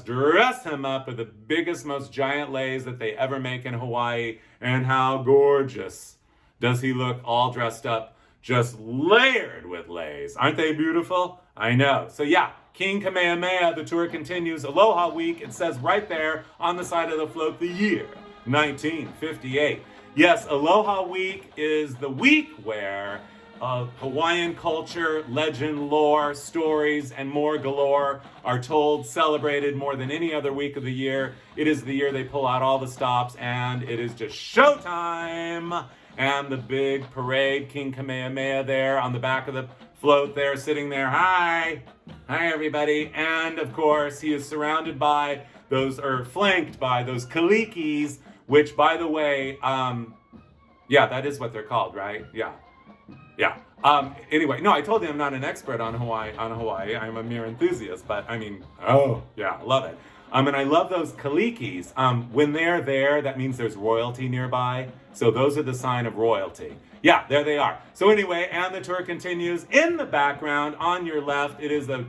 dress him up with the biggest, most giant leis that they ever make in Hawaii. And how gorgeous does he look, all dressed up, just layered with leis. Aren't they beautiful? I know. So yeah, King Kamehameha, the tour continues. Aloha Week, it says right there on the side of the float, the year 1958. Yes, Aloha Week is the week where Hawaiian culture, legend, lore, stories, and more galore are told, celebrated more than any other week of the year. It is the year they pull out all the stops, and it is just showtime. And the big parade, King Kamehameha there on the back of the float there, sitting there. Hi everybody. And of course, he is surrounded by flanked by those kalikis, which, by the way, that is what they're called, right? Yeah. Anyway, no, I told you I'm not an expert on Hawaii. I'm a mere enthusiast, but I mean, I love it. And I love those kalikis. When they're there, that means there's royalty nearby. So those are the sign of royalty. Yeah, there they are. So anyway, and the tour continues. In the background, on your left, it is the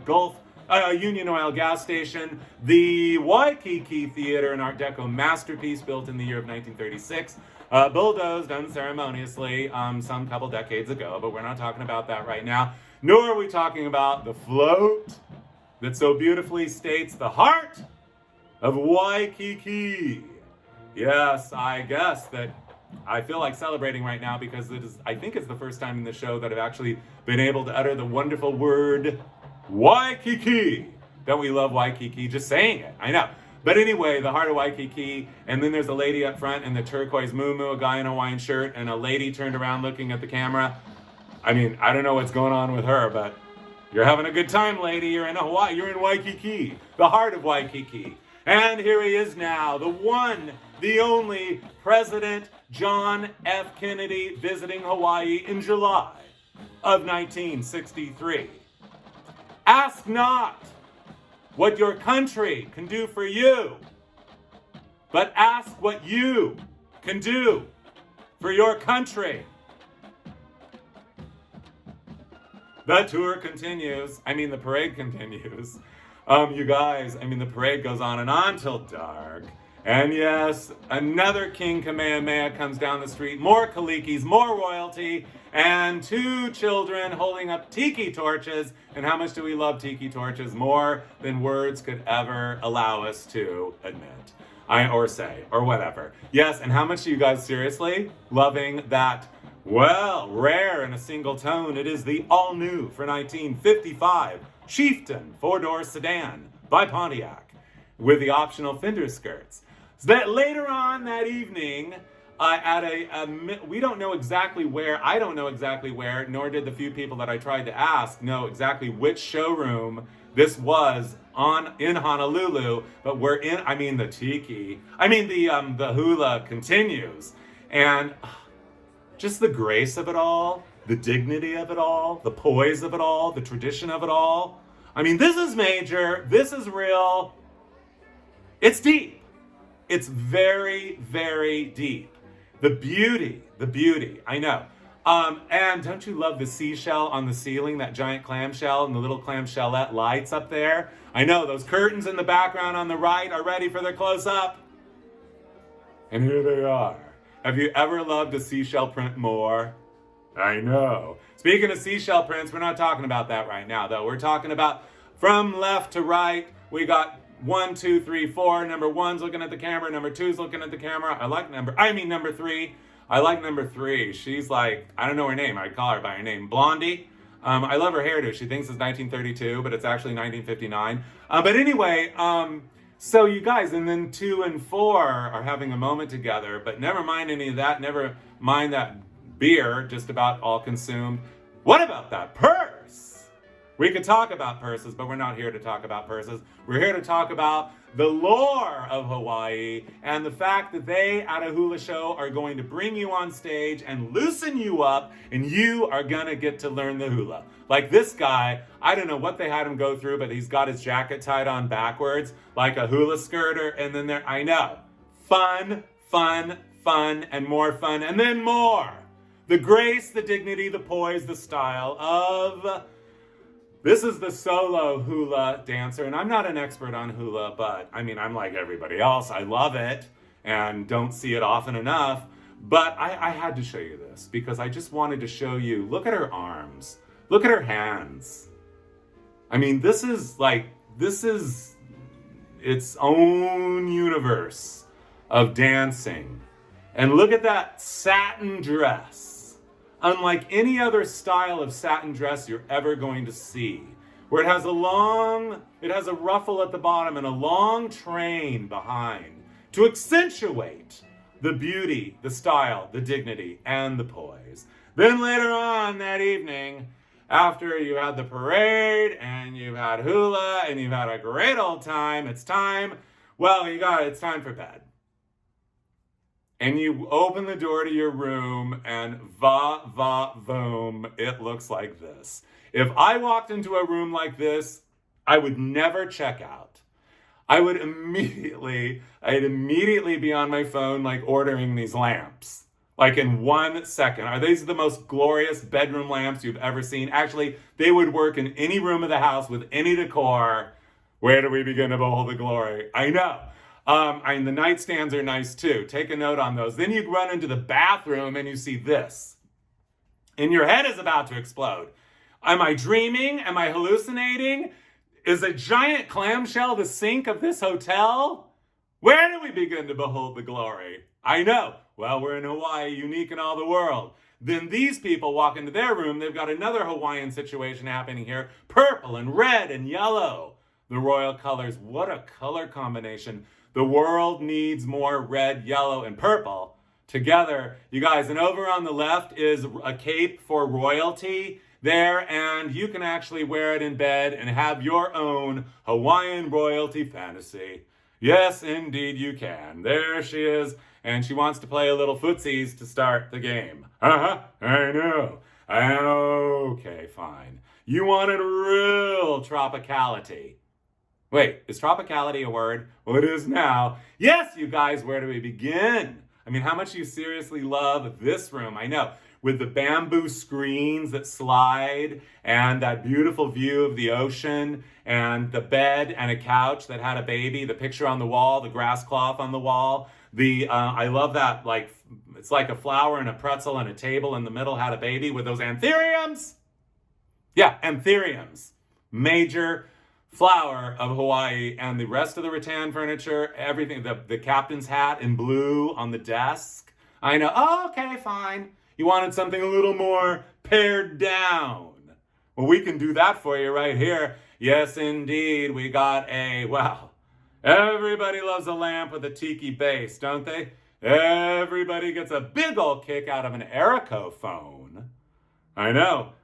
Union Oil gas station, the Waikiki Theater, an Art Deco masterpiece built in the year of 1936. Bulldozed unceremoniously some couple decades ago, but we're not talking about that right now. Nor are we talking about the float that so beautifully states the heart of Waikiki. Yes, I guess that I feel like celebrating right now because I think it's the first time in the show that I've actually been able to utter the wonderful word Waikiki. Don't we love Waikiki? Just saying it. I know. But anyway, the heart of Waikiki, and then there's a lady up front in the turquoise muumuu, a guy in a Hawaiian shirt, and a lady turned around looking at the camera. I mean, I don't know what's going on with her, but you're having a good time, lady. You're in Hawaii. You're in Waikiki, the heart of Waikiki. And here he is now, the one, the only President John F. Kennedy visiting Hawaii in July of 1963. Ask not what your country can do for you, but ask what you can do for your country. The tour continues. The parade continues. You guys, the parade goes on and on till dark. And yes, another King Kamehameha comes down the street. More kalikis, more royalty, and 2 children holding up tiki torches. And how much do we love tiki torches? More than words could ever allow us to admit. Or say, or whatever. Yes, and how much do you guys seriously loving that? Well, rare in a single tone, it is the all-new for 1955 Chieftain 4-door sedan by Pontiac with the optional fender skirts. So that later on that evening, we don't know exactly where, I don't know exactly where, nor did the few people that I tried to ask know exactly which showroom this was in Honolulu, but we're in, the Tiki, the hula continues. And just the grace of it all, the dignity of it all, the poise of it all, the tradition of it all. This is major, this is real, it's deep. It's very, very deep. The beauty, I know. And don't you love the seashell on the ceiling, that giant clamshell and the little clamshellette lights up there? I know, those curtains in the background on the right are ready for their close-up. And here they are. Have you ever loved a seashell print more? I know. Speaking of seashell prints, we're not talking about that right now, though. We're talking about from left to right. We got 1, 2, 3, 4. Number 1's looking at the camera. Number 2's looking at the camera. Number 3. I like number 3. She's like, I don't know her name. I'd call her by her name. Blondie. I love her hairdo. She thinks it's 1932, but it's actually 1959. But anyway, so you guys, and then 2 and 4 are having a moment together, but never mind any of that. Never mind that beer, just about all consumed. What about that purse? We could talk about purses, but we're not here to talk about purses. We're here to talk about the lore of Hawaii and the fact that they, at a hula show, are going to bring you on stage and loosen you up, and you are gonna get to learn the hula. Like this guy, I don't know what they had him go through, but he's got his jacket tied on backwards, like a hula skirter, and then I know. Fun, and more fun, and then more. The grace, the dignity, the poise, the style of... This is the solo hula dancer, and I'm not an expert on hula, but I'm like everybody else. I love it and don't see it often enough, but I had to show you this because I just wanted to show you, look at her arms, look at her hands. This is its own universe of dancing. And look at that satin dress. Unlike any other style of satin dress you're ever going to see, where it has a ruffle at the bottom and a long train behind to accentuate the beauty, the style, the dignity, and the poise. Then later on that evening, after you had the parade and you've had hula and you've had a great old time, it's time for bed. And you open the door to your room and voom, it looks like this. If I walked into a room like this, I would never check out. I'd immediately be on my phone, like ordering these lamps. Like in 1 second. Are these the most glorious bedroom lamps you've ever seen? Actually, they would work in any room of the house with any decor. Where do we begin to behold the glory? I know. The nightstands are nice too. Take a note on those. Then you run into the bathroom and you see this. And your head is about to explode. Am I dreaming? Am I hallucinating? Is a giant clamshell the sink of this hotel? Where do we begin to behold the glory? I know. Well, we're in Hawaii, unique in all the world. Then these people walk into their room. They've got another Hawaiian situation happening here. Purple and red and yellow. the royal colors. What a color combination. The world needs more red, yellow, and purple together, you guys. And over on the left is a cape for royalty there, and you can actually wear it in bed and have your own Hawaiian royalty fantasy. Yes, indeed you can. There she is, and she wants to play a little footsies to start the game. I know. Okay, fine. You wanted real tropicality. Wait, is tropicality a word? Well, it is now. Yes, you guys, where do we begin? I mean, how much do you seriously love this room? I know, with the bamboo screens that slide and that beautiful view of the ocean and the bed and a couch that had a baby, the picture on the wall, the grass cloth on the wall. I love that, like, it's like a flower and a pretzel and a table in the middle had a baby with those anthuriums. Yeah, anthuriums. Major flower of Hawaii, and the rest of the rattan furniture, everything, the captain's hat in blue on the desk. I know, oh, okay, fine. You wanted something a little more pared down. Well, we can do that for you right here. Yes, indeed, we got well, everybody loves a lamp with a Tiki base, don't they? Everybody gets a big old kick out of an Erico phone. I know.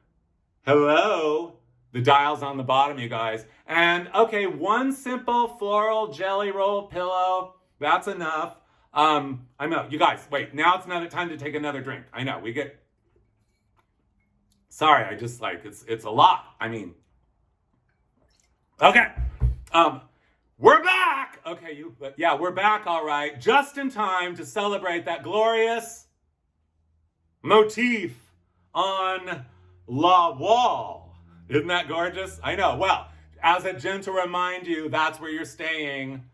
Hello? The dial's on the bottom, you guys. And, okay, one simple floral jelly roll pillow. That's enough. I know, you guys, wait, now it's another time to take another drink. I know, sorry, I just, it's a lot. I mean, okay. We're back. Okay, we're back, all right. Just in time to celebrate that glorious motif on La Wall. Isn't that gorgeous? I know. Well, as a gentle remind you, that's where you're staying.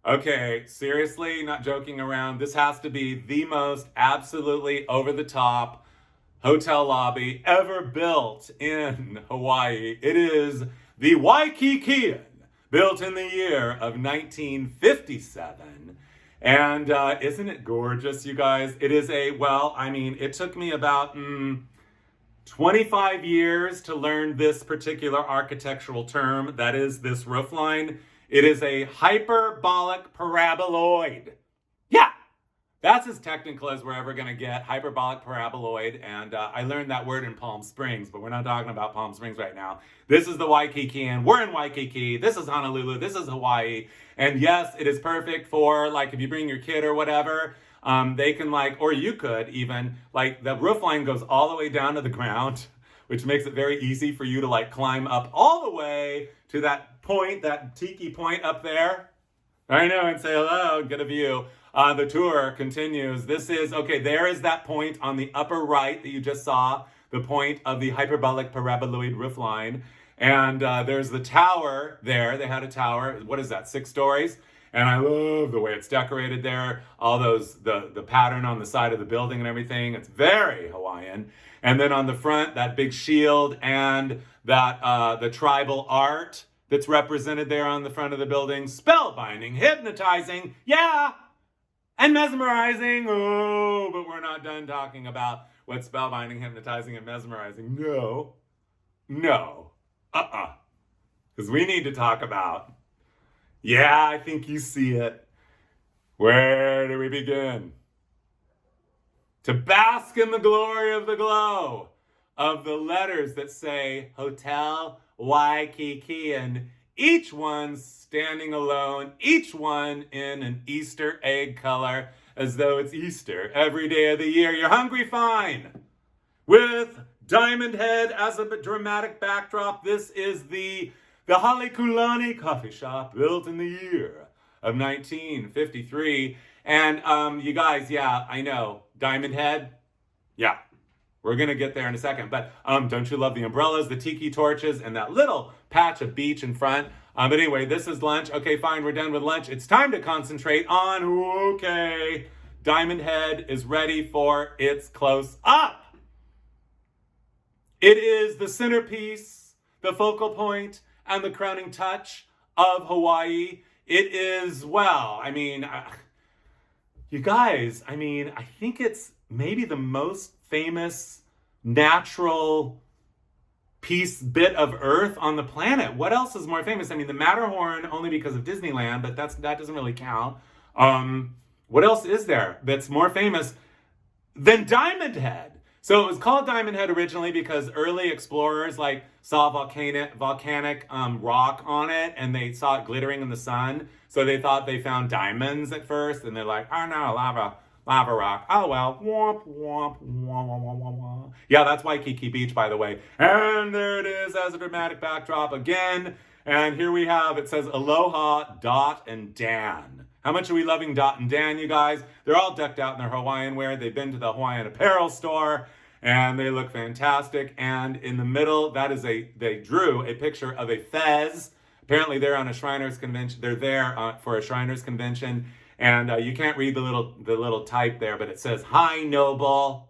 Okay, seriously, not joking around. This has to be the most absolutely over-the-top hotel lobby ever built in Hawaii. It is the Waikikian, built in the year of 1957. And isn't it gorgeous, you guys? It is it took me about 25 years to learn this particular architectural term. That is this roofline. It is a hyperbolic paraboloid. Yeah, that's as technical as we're ever going to get, hyperbolic paraboloid. And I learned that word in Palm Springs, but we're not talking about Palm Springs right now. This is the Waikiki, and we're in Waikiki. This is Honolulu. This is Hawaii. And yes, it is perfect for, if you bring your kid or whatever, they can or you could even, the roof line goes all the way down to the ground, which makes it very easy for you to climb up all the way to that point, that Tiki point up there. I know, and say hello, get a view. The tour continues. There is that point on the upper right that you just saw, the point of the hyperbolic paraboloid roof line. And there's the tower there. They had a tower. What is that, 6 stories? And I love the way it's decorated there. All the pattern on the side of the building and everything. It's very Hawaiian. And then on the front, that big shield and that the tribal art that's represented there on the front of the building. Spellbinding, hypnotizing, yeah, and mesmerizing. Oh, but we're not done talking about what spellbinding, hypnotizing, and mesmerizing. No. Because we need to talk about, I think you see it. Where do we begin? To bask in the glory of the glow of the letters that say Hotel Waikiki, and each one standing alone, each one in an Easter egg color, as though it's Easter every day of the year. You're hungry? Fine. With Diamond Head as a dramatic backdrop, this is the Halekulani coffee shop, built in the year of 1953. And you guys, I know, Diamond Head, we're going to get there in a second. But don't you love the umbrellas, the tiki torches, and that little patch of beach in front? But anyway, this is lunch. Okay, fine, we're done with lunch. It's time to concentrate on, Diamond Head is ready for its close-up. It is the centerpiece, the focal point, and the crowning touch of Hawaii. It is, you guys, I think it's maybe the most famous natural bit of earth on the planet. What else is more famous? I mean, the Matterhorn only because of Disneyland, but that doesn't really count. What else is there that's more famous than Diamond Head? So it was called Diamond Head originally because early explorers like saw volcanic rock on it, and they saw it glittering in the sun. So they thought they found diamonds at first, and they're like, oh no, lava rock. Oh well, womp womp womp womp womp womp. Yeah, that's Waikiki Beach, by the way. And there it is as a dramatic backdrop again. And here we have, it says Aloha, Dot, and Dan. How much are we loving Dot and Dan, you guys? They're all decked out in their Hawaiian wear. They've been to the Hawaiian apparel store, and they look fantastic. And in the middle, they drew a picture of a fez. Apparently, they're on a Shriners convention. They're there for a Shriners convention, and you can't read the little type there, but it says "Hi, Noble."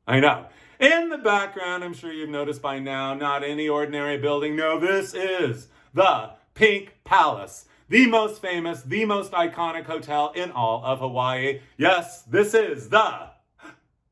I know. In the background, I'm sure you've noticed by now, not any ordinary building. No, this is the Pink Palace. The most famous, the most iconic hotel in all of Hawaii. Yes, this is the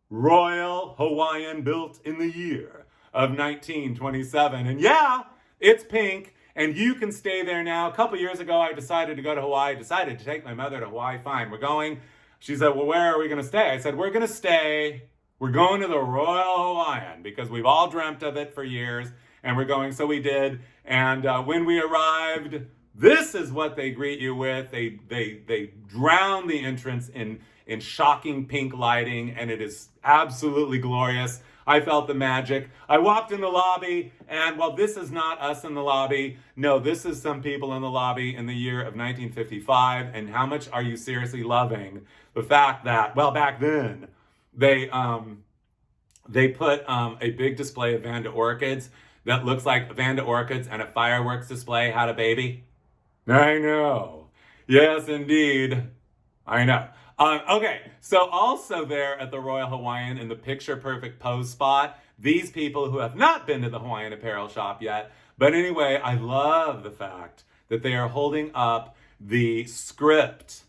Royal Hawaiian, built in the year of 1927. And yeah, it's pink, and you can stay there now. A couple years ago, I decided to go to Hawaii. I decided to take my mother to Hawaii. Fine, we're going. She said, well, where are we going to stay? I said, we're going to the Royal Hawaiian because we've all dreamt of it for years, and we're going. So we did. And when we arrived, this is what they greet you with. They drown the entrance in shocking pink lighting, and it is absolutely glorious. I felt the magic. I walked in the lobby, and well, this is not us in the lobby. No, this is some people in the lobby in the year of 1955. And how much are you seriously loving the fact that, well, back then, they put a big display of Vanda orchids that looks like Vanda orchids and a fireworks display had a baby? I know. Yes, indeed. I know. Okay, so also there at the Royal Hawaiian in the picture-perfect pose spot, these people who have not been to the Hawaiian apparel shop yet, but anyway, I love the fact that they are holding up the script,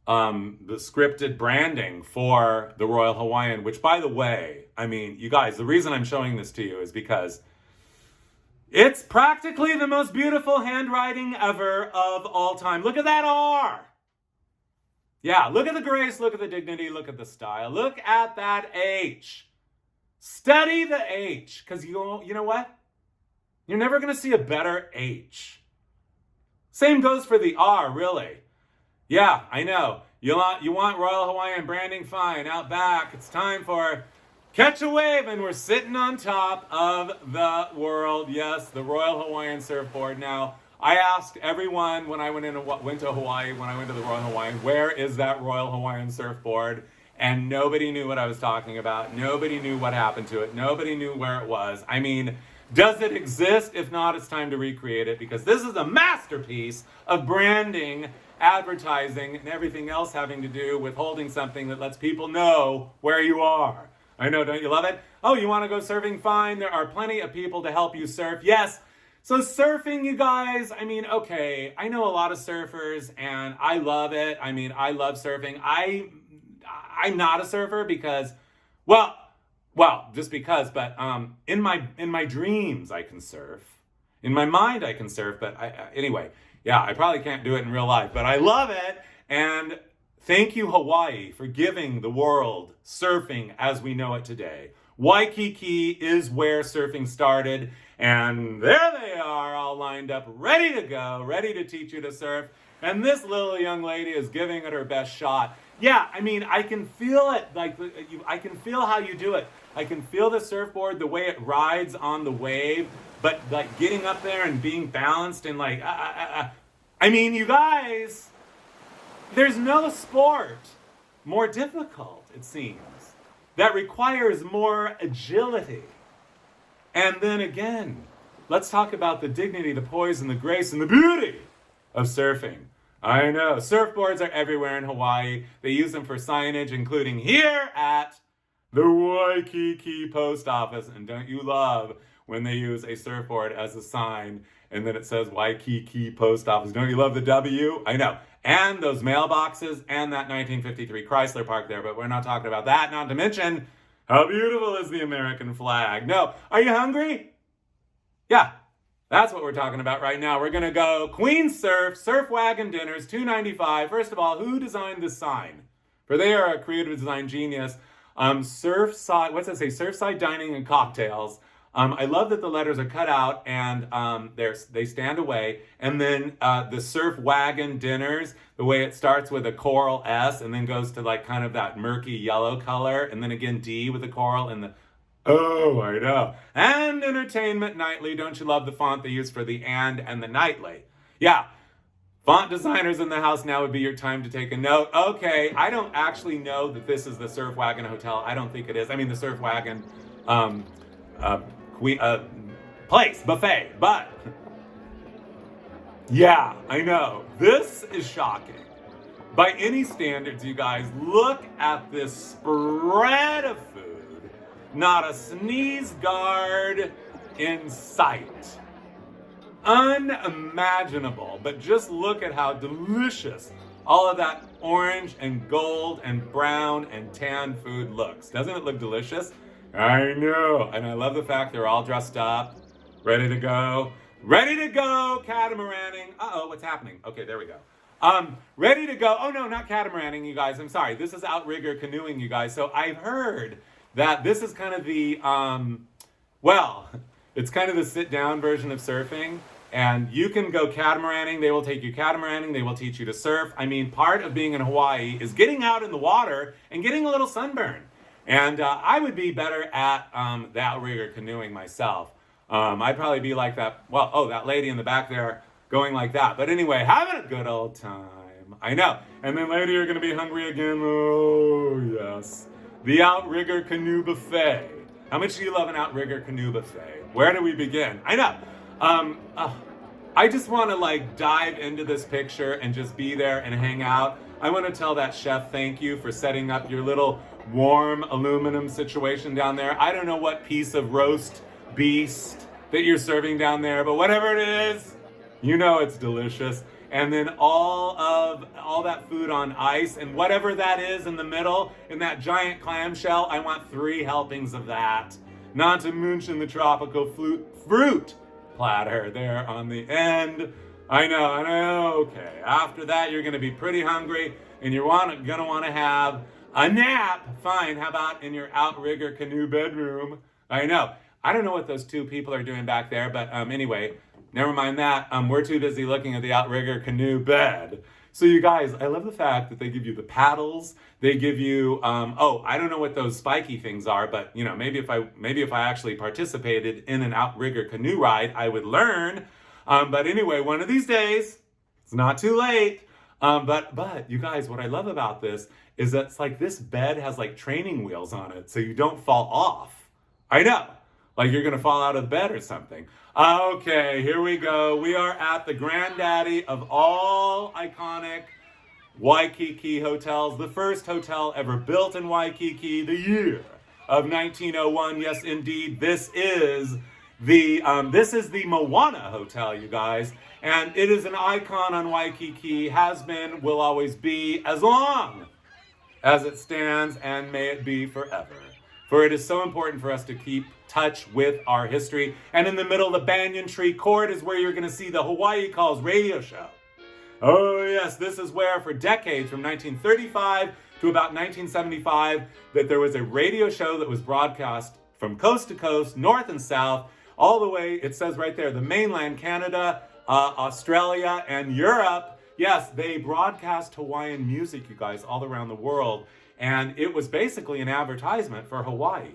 the scripted branding for the Royal Hawaiian, which, by the way, I mean, you guys, the reason I'm showing this to you is because it's practically the most beautiful handwriting ever of all time. Look at that R. Yeah, look at the grace, look at the dignity, look at the style. Look at that H. Study the H, because you know what? You're never going to see a better H. Same goes for the R, really. Yeah, I know. You want Royal Hawaiian branding? Fine. Out back, it's time for Catch a Wave, and we're sitting on top of the world. Yes, the Royal Hawaiian surfboard. Now, I asked everyone when I went to Hawaii, when I went to the Royal Hawaiian, where is that Royal Hawaiian surfboard? And nobody knew what I was talking about. Nobody knew what happened to it. Nobody knew where it was. I mean, does it exist? If not, it's time to recreate it, because this is a masterpiece of branding, advertising, and everything else having to do with holding something that lets people know where you are. I know, don't you love it? Oh, you want to go surfing? Fine. There are plenty of people to help you surf. Yes. So surfing, you guys, I mean, okay, I know a lot of surfers, and I love it. I mean, I love surfing. I'm not a surfer because, well, just because, but in my dreams I can surf. In my mind I can surf, but anyway, yeah, I probably can't do it in real life, but I love it. And thank you, Hawaii, for giving the world surfing as we know it today. Waikiki is where surfing started, and there they are, all lined up, ready to go, ready to teach you to surf. And this little young lady is giving it her best shot. Yeah, I mean, I can feel it, I can feel how you do it. I can feel the surfboard, the way it rides on the wave, but like getting up there and being balanced and like, I mean, you guys, there's no sport more difficult, it seems, that requires more agility. And then again, let's talk about the dignity, the poise, and the grace, and the beauty of surfing. I know, surfboards are everywhere in Hawaii. They use them for signage, including here at the Waikiki Post Office. And don't you love when they use a surfboard as a sign and then it says Waikiki Post Office? Don't you love the W? I know. And those mailboxes and that 1953 Chrysler Park there, but we're not talking about that. Not to mention, how beautiful is the American flag? No. Are you hungry? Yeah, that's what we're talking about right now. We're gonna go Queen Surf Wagon Dinners, $2.95. First of all, who designed this sign? For they are a creative design genius. Surfside, what's that say? Surfside dining and cocktails. I love that the letters are cut out and they stand away. And then the Surf Wagon Dinners, the way it starts with a coral S and then goes to like kind of that murky yellow color, and then again D with the coral and the oh, I know. And Entertainment Nightly. Don't you love the font they use for the and the nightly? Yeah. Font designers in the house, now would be your time to take a note. Okay, I don't actually know that this is the Surf Wagon Hotel. I don't think it is. I mean, the Surf Wagon place, buffet. But, yeah, I know. This is shocking. By any standards, you guys, look at this spread of food. Not a sneeze guard in sight. Unimaginable, but just look at how delicious all of that orange and gold and brown and tan food looks. Doesn't it look delicious? I know, and I love the fact they're all dressed up, ready to go, catamaraning. Uh-oh, what's happening? Okay, there we go. Ready to go. Oh no, not catamaraning, you guys. I'm sorry. This is outrigger canoeing, you guys. So I've heard that this is kind of the, well, it's kind of the sit-down version of surfing. And you can go catamaranning. They will take you catamaranning. They will teach you to surf. I mean, part of being in Hawaii is getting out in the water and getting a little sunburn. And I would be better at the outrigger canoeing myself. I'd probably be like that, well, oh, that lady in the back there going like that. But anyway, having a good old time. I know. And then later you're going to be hungry again. Oh, yes. The outrigger canoe buffet. How much do you love an outrigger canoe buffet? Where do we begin? I know. I just want to like dive into this picture and just be there and hang out. I want to tell that chef thank you for setting up your little warm aluminum situation down there. I don't know what piece of roast beast that you're serving down there, but whatever it is, you know it's delicious. And then all that food on ice and whatever that is in the middle in that giant clamshell, I want 3 helpings of that. Not to mention the tropical fruit platter there on the end. I know. Okay, after that you're gonna be pretty hungry and you're gonna want to have a nap. Fine, how about in your outrigger canoe bedroom? I know. I don't know what those 2 people are doing back there, but anyway, never mind that. We're too busy looking at the outrigger canoe bed. So you guys, I love the fact that they give you the paddles. They give you, oh, I don't know what those spiky things are, but you know, maybe if I actually participated in an outrigger canoe ride, I would learn. But anyway, one of these days, it's not too late. But you guys, what I love about this is that it's like this bed has like training wheels on it, so you don't fall off. I know, like you're gonna fall out of the bed or something. Okay, here we go. We are at the granddaddy of all iconic Waikiki hotels, the first hotel ever built in Waikiki, the year of 1901. Yes, indeed, this is the Moana Hotel, you guys, and it is an icon on Waikiki. Has been, will always be, as long as it stands, and may it be forever. For it is so important for us to keep touch with our history. And in the middle of the banyan tree court is where you're going to see the Hawaii Calls radio show. Oh yes, this is where for decades, from 1935 to about 1975, that there was a radio show that was broadcast from coast to coast, north and south, all the way, it says right there, the mainland, Canada, Australia, and Europe. Yes, they broadcast Hawaiian music, you guys, all around the world. And it was basically an advertisement for Hawaii.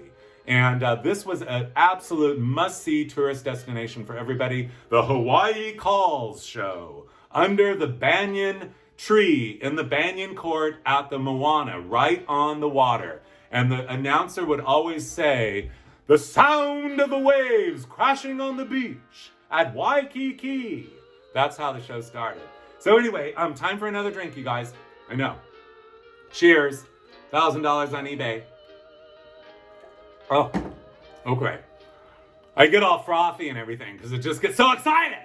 And this was an absolute must-see tourist destination for everybody. The Hawaii Calls show under the banyan tree in the banyan court at the Moana, right on the water. And the announcer would always say, "The sound of the waves crashing on the beach at Waikiki." That's how the show started. So anyway, time for another drink, you guys. I know. Cheers. $1,000 on eBay. Oh, okay. I get all frothy and everything because it just gets so excited.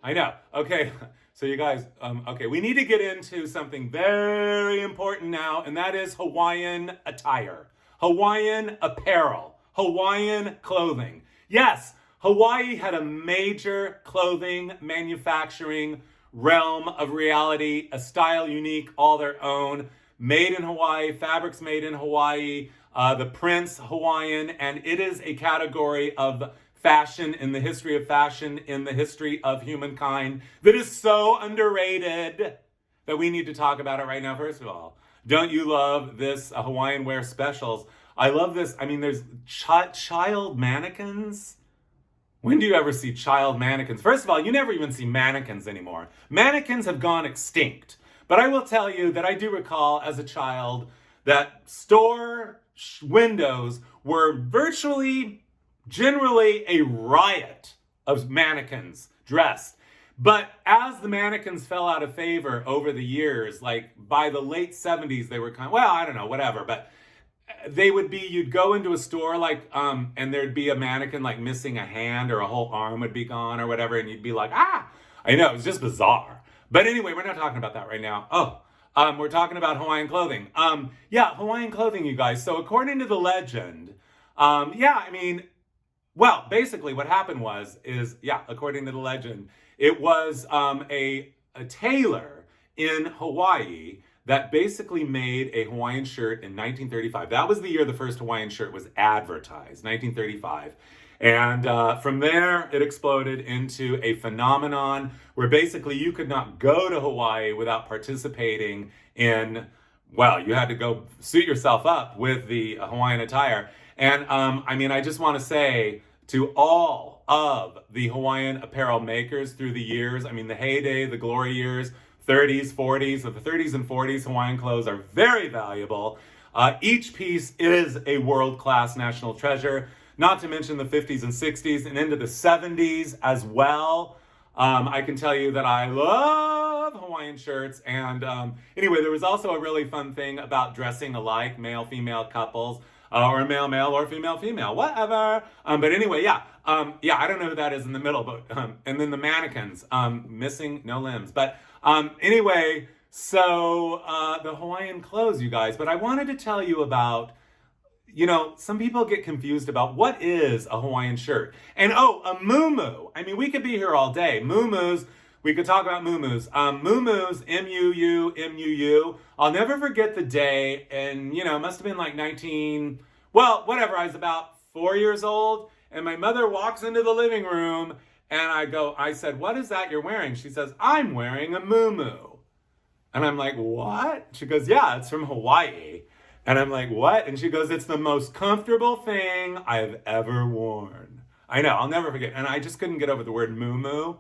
I know. Okay, so you guys, okay, we need to get into something very important now, and that is Hawaiian attire, Hawaiian apparel, Hawaiian clothing. Yes, Hawaii had a major clothing manufacturing realm of reality, a style unique, all their own, made in Hawaii, fabrics made in Hawaii, the prints Hawaiian, and it is a category of fashion in the history of fashion, in the history of humankind, that is so underrated that we need to talk about it right now. First of all, don't you love this Hawaiian wear specials? I love this. I mean, there's child mannequins. When do you ever see child mannequins? First of all, you never even see mannequins anymore. Mannequins have gone extinct. But I will tell you that I do recall as a child that store windows were generally a riot of mannequins dressed. But as the mannequins fell out of favor over the years, like by the late 70s, they were kind of, well, I don't know, whatever, but they would be, you'd go into a store like, and there'd be a mannequin like missing a hand or a whole arm would be gone or whatever, and you'd be like, ah, I know, it was just bizarre. But anyway, we're not talking about that right now. We're talking about Hawaiian clothing. Yeah, Hawaiian clothing, you guys. So according to the legend, basically what happened according to the legend, it was a tailor in Hawaii that basically made a Hawaiian shirt in 1935. That was the year the first Hawaiian shirt was advertised, 1935. And from there, it exploded into a phenomenon where basically you could not go to Hawaii without participating in, well, you had to go suit yourself up with the Hawaiian attire. And I just want to say to all of the Hawaiian apparel makers through the years, the heyday, the glory years, 30s, 40s, of the 30s and 40s, Hawaiian clothes are very valuable. Each piece is a world-class national treasure, not to mention the 50s and 60s and into the 70s as well. I can tell you that I love Hawaiian shirts. And anyway, there was also a really fun thing about dressing alike, male-female couples, or male-male or female-female, whatever. But anyway, I don't know who that is in the middle, but and then the mannequins, missing no limbs. But anyway, so the Hawaiian clothes, you guys. But I wanted to tell you about, some people get confused about what is a Hawaiian shirt. And a muumuu. We could be here all day. Muumuus, we could talk about muumuus. Muumuus, M-U-U, M-U-U. I'll never forget the day, and, it must have been like I was about 4 years old, and my mother walks into the living room, and I said, what is that you're wearing? She says, I'm wearing a muumuu. And I'm like, what? She goes, yeah, it's from Hawaii. And I'm like, what? And she goes, it's the most comfortable thing I've ever worn. I know, I'll never forget. And I just couldn't get over the word muumuu.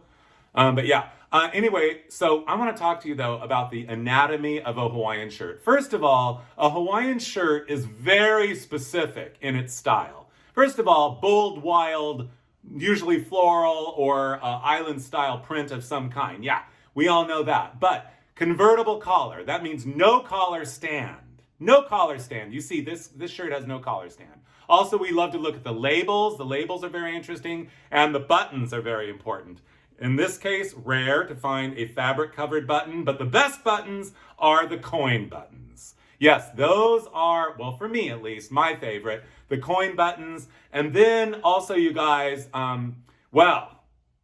Anyway, so I want to talk to you, though, about the anatomy of a Hawaiian shirt. First of all, a Hawaiian shirt is very specific in its style. First of all, bold, wild, usually floral or island-style print of some kind. Yeah, we all know that. But convertible collar, that means no collar stand. No collar stand. You see, this shirt has no collar stand. Also, we love to look at the labels. The labels are very interesting, and the buttons are very important. In this case, rare to find a fabric-covered button, but the best buttons are the coin buttons. Yes, those are, well, for me at least, my favorite, the coin buttons. And then also, you guys,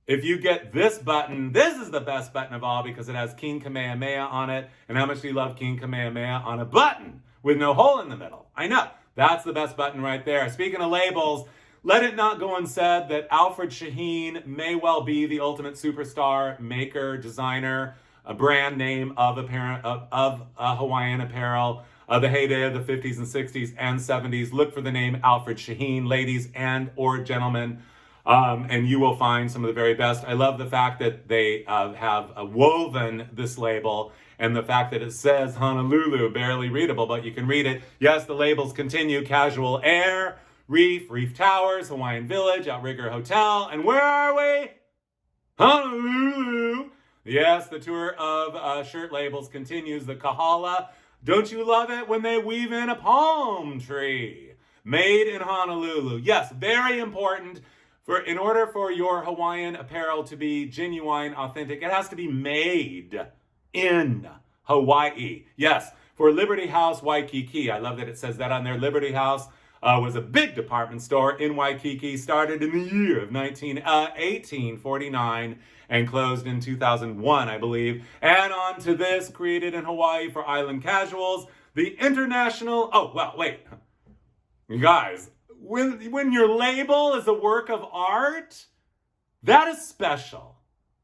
if you get this button, this is the best button of all because it has King Kamehameha on it. And how much do you love King Kamehameha on a button with no hole in the middle? I know, that's the best button right there. Speaking of labels, let it not go unsaid that Alfred Shaheen may well be the ultimate superstar, maker, designer, a brand name of Hawaiian apparel, the heyday of the 50s and 60s and 70s. Look for the name Alfred Shaheen, ladies and or gentlemen, and you will find some of the very best. I love the fact that they have woven this label and the fact that it says Honolulu, barely readable, but you can read it. Yes, the labels continue: Casual Air, Reef Towers, Hawaiian Village, Outrigger Hotel, and where are we? Honolulu. Yes, the tour of shirt labels continues. The Kahala. Don't you love it when they weave in a palm tree? Made in Honolulu. Yes, very important. In order for your Hawaiian apparel to be genuine, authentic, it has to be made in Hawaii. Yes, for Liberty House Waikiki. I love that it says that on there. Liberty House was a big department store in Waikiki, started in the year of 1849 and closed in 2001, I believe. And on to this, created in Hawaii for island casuals, the international, oh, well, wait. You guys, when your label is a work of art, that is special.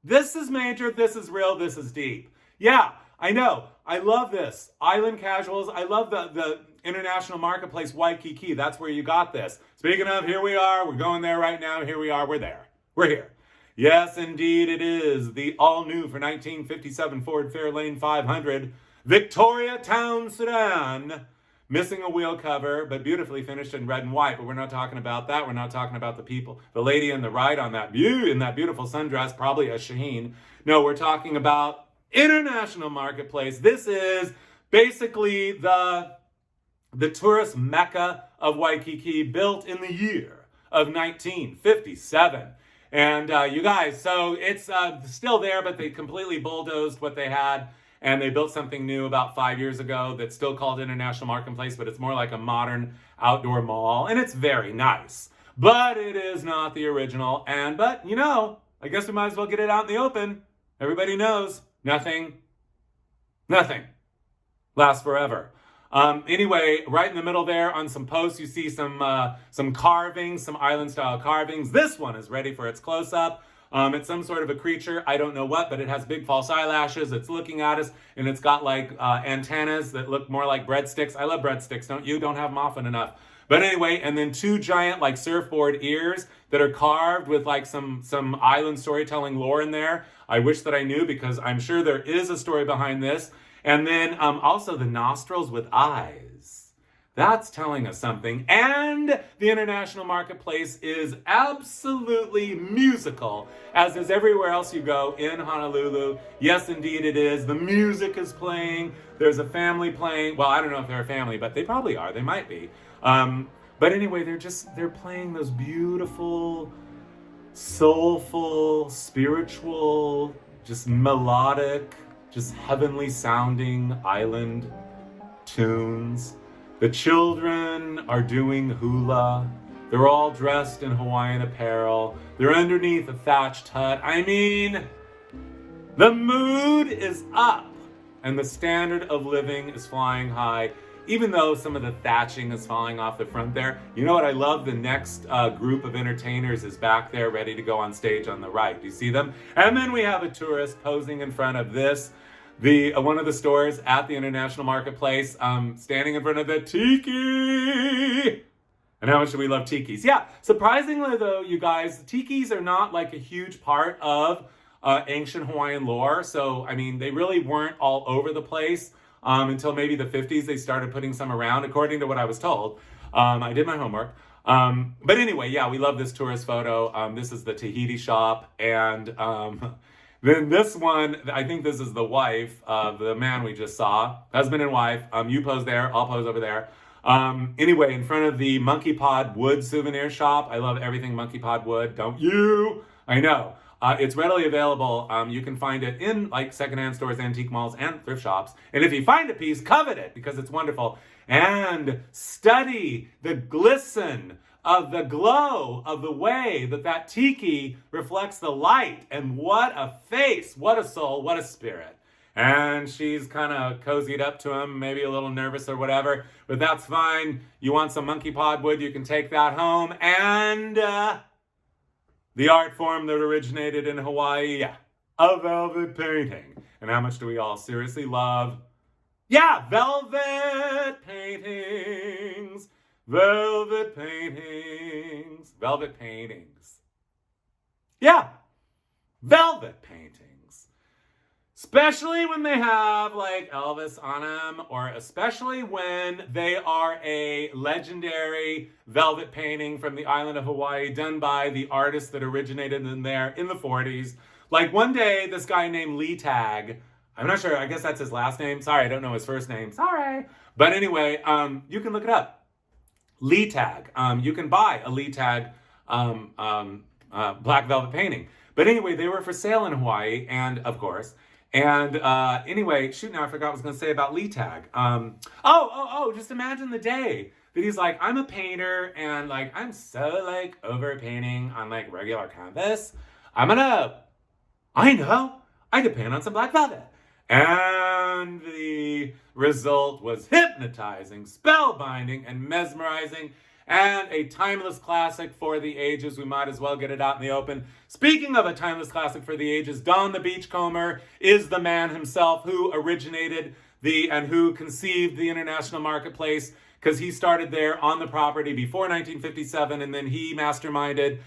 This is major, this is real, this is deep. Yeah, I know. I love this. Island casuals. I love the international marketplace, Waikiki. That's where you got this. Speaking of, here we are. We're going there right now. Here we are. We're there. We're here. Yes, indeed, it is the all-new for 1957 Ford Fairlane 500 Victoria Town Sedan. Missing a wheel cover, but beautifully finished in red and white. But we're not talking about that. We're not talking about the people, the lady in the right on that in that beautiful sundress, probably a Shaheen. No, we're talking about international marketplace. This is basically the tourist mecca of Waikiki, built in the year of 1957. And you guys, so it's still there, but they completely bulldozed what they had. And they built something new about 5 years ago that's still called International Marketplace, but it's more like a modern outdoor mall. And it's very nice. But it is not the original. But, you know, I guess we might as well get it out in the open. Everybody knows nothing lasts forever. Anyway, right in the middle there on some posts, you see some carvings, some island-style carvings. This one is ready for its close-up. It's some sort of a creature, I don't know what, but it has big false eyelashes. It's looking at us, and it's got like antennas that look more like breadsticks. I love breadsticks, don't you? Don't have them often enough. But anyway, and then two giant like surfboard ears that are carved with like some island storytelling lore in there. I wish that I knew, because I'm sure there is a story behind this. And then also the nostrils with eyes. That's telling us something. And the international marketplace is absolutely musical, as is everywhere else you go in Honolulu. Yes, indeed it is. The music is playing. There's a family playing. Well, I don't know if they're a family, but they probably are. They might be. But anyway, they're playing those beautiful, soulful, spiritual, just melodic, just heavenly sounding island tunes. The children are doing hula. They're all dressed in Hawaiian apparel. They're underneath a thatched hut. I mean, the mood is up and the standard of living is flying high, even though some of the thatching is falling off the front there. You know what I love? The next group of entertainers is back there ready to go on stage on the right. Do you see them? And then we have a tourist posing in front of this, one of the stores at the International Marketplace, standing in front of the Tiki. And how much do we love tikis? Yeah, surprisingly though, you guys, tikis are not like a huge part of ancient Hawaiian lore. So, I mean, they really weren't all over the place until maybe the 50s. They started putting some around, according to what I was told. I did my homework. But anyway, yeah, we love this tourist photo. This is the Tahiti shop. And then this one, I think this is the wife of the man we just saw. Husband and wife. You pose there, I'll pose over there. Anyway, in front of the Monkey Pod Wood souvenir shop. I love everything Monkey Pod Wood, don't you? I know. It's readily available. You can find it in like secondhand stores, antique malls, and thrift shops. And if you find a piece, covet it, because it's wonderful. And study the glisten of the glow of the way that tiki reflects the light. And what a face, what a soul, what a spirit. And she's kind of cozied up to him, maybe a little nervous or whatever, but that's fine. You want some Monkey Pod Wood, you can take that home. And the art form that originated in Hawaii, yeah, a velvet painting. And how much do we all seriously love? Yeah, velvet paintings. Velvet paintings. Velvet paintings. Yeah, velvet paintings. Especially when they have like Elvis on them, or especially when they are a legendary velvet painting from the island of Hawaii done by the artist that originated in there in the 40s. Like one day, this guy named Lee Tag, I'm not sure, I guess that's his last name. Sorry, I don't know his first name. Sorry. But anyway, you can look it up. Lee Tag. You can buy a Lee Tag black velvet painting. But anyway, they were for sale in Hawaii, and of course. And anyway, shoot, now I forgot what I was going to say about Lee Tag. Just imagine the day that he's like, I'm a painter and like, I'm so like over painting on like regular canvas. I could paint on some black velvet. And the result was hypnotizing, spellbinding, and mesmerizing, and a timeless classic for the ages. We might as well get it out in the open. Speaking of a timeless classic for the ages, Don the Beachcomber is the man himself who originated and who conceived the international marketplace, because he started there on the property before 1957, and then he masterminded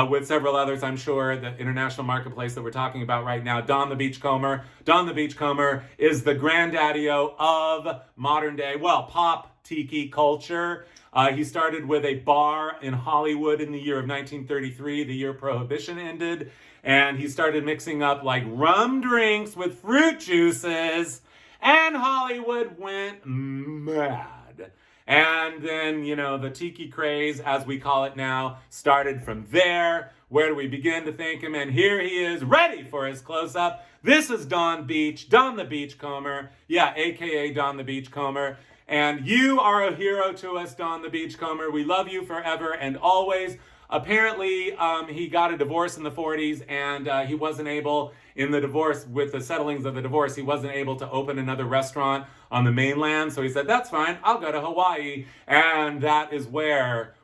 with several others, I'm sure, the international marketplace that we're talking about right now, Don the Beachcomber. Don the Beachcomber is the granddaddy-o of modern day, pop Tiki culture. He started with a bar in Hollywood in the year of 1933, the year Prohibition ended, and he started mixing up like rum drinks with fruit juices, and Hollywood went mad. And then, the Tiki craze, as we call it now, started from there. Where do we begin to thank him? And here he is, ready for his close-up. This is Don the Beachcomber. Yeah, a.k.a. Don the Beachcomber. And you are a hero to us, Don the Beachcomber. We love you forever and always. Apparently, he got a divorce in the 40s, and he wasn't able, in the divorce, with the settlings of the divorce, he wasn't able to open another restaurant on the mainland. So he said, that's fine, I'll go to Hawaii. And that is where,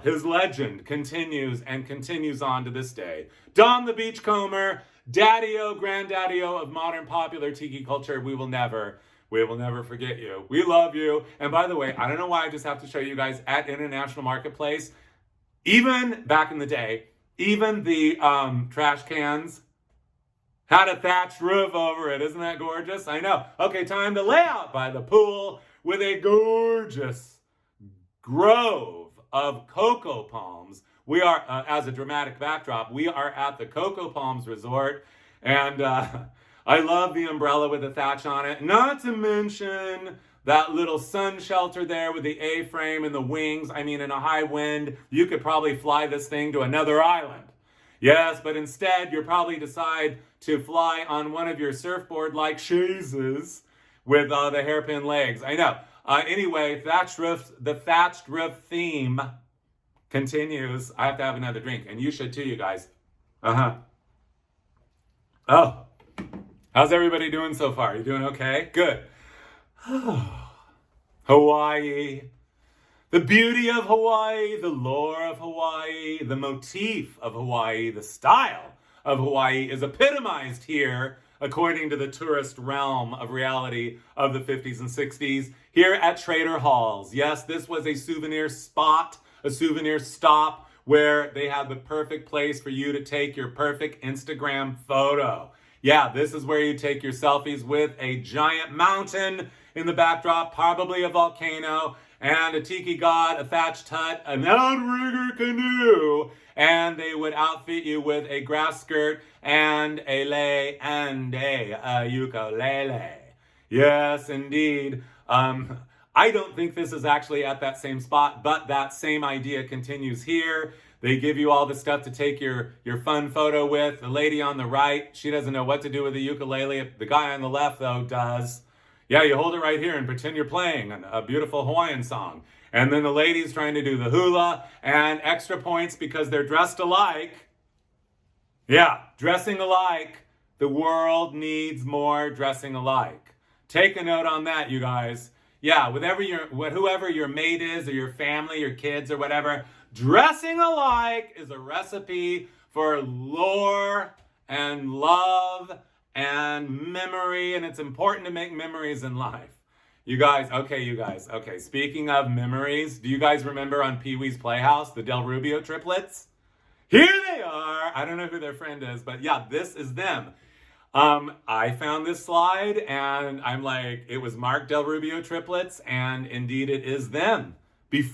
his legend continues and continues on to this day. Don the Beachcomber, daddy-o, granddaddy-o of modern popular Tiki culture. We will never forget you. We love you. And by the way, I don't know why I just have to show you guys at International Marketplace. Even back in the day, even the trash cans had a thatched roof over it. Isn't that gorgeous? I know. Okay, time to lay out by the pool with a gorgeous grove of cocoa palms. We are, as a dramatic backdrop, we are at the Cocoa Palms Resort. And I love the umbrella with the thatch on it. Not to mention that little sun shelter there with the A-frame and the wings. I mean, in a high wind, you could probably fly this thing to another island. Yes, but instead, you'll probably decide to fly on one of your surfboard-like chaises with the hairpin legs. I know. Anyway, the thatched roof theme continues. I have to have another drink, and you should too, you guys. Oh, how's everybody doing so far? You doing okay? Good. Hawaii. The beauty of Hawaii, the lore of Hawaii, the motif of Hawaii, the style of Hawaii is epitomized here, according to the tourist realm of reality of the 50s and 60s, here at Trader Hall's. Yes, this was a souvenir spot, a souvenir stop, where they had the perfect place for you to take your perfect Instagram photo. Yeah, this is where you take your selfies with a giant mountain in the backdrop, probably a volcano, and a tiki god, a thatched hut, an outrigger canoe, and they would outfit you with a grass skirt and a lei and a ukulele. Yes, indeed. I don't think this is actually at that same spot, but that same idea continues here. They give you all the stuff to take your fun photo with. The lady on the right, she doesn't know what to do with the ukulele. The guy on the left, though, does. Yeah, you hold it right here and pretend you're playing a beautiful Hawaiian song. And then the lady's trying to do the hula, and extra points because they're dressed alike. Yeah, dressing alike. The world needs more dressing alike. Take a note on that, you guys. Yeah, whoever your mate is, or your family, your kids, or whatever, dressing alike is a recipe for lore and love and memory, and it's important to make memories in life. You guys, okay, speaking of memories, do you guys remember on Pee-wee's Playhouse, the Del Rubio triplets? Here they are. I don't know who their friend is, but yeah, this is them. I found this slide, and I'm like, it was Mark Del Rubio triplets, and indeed it is them.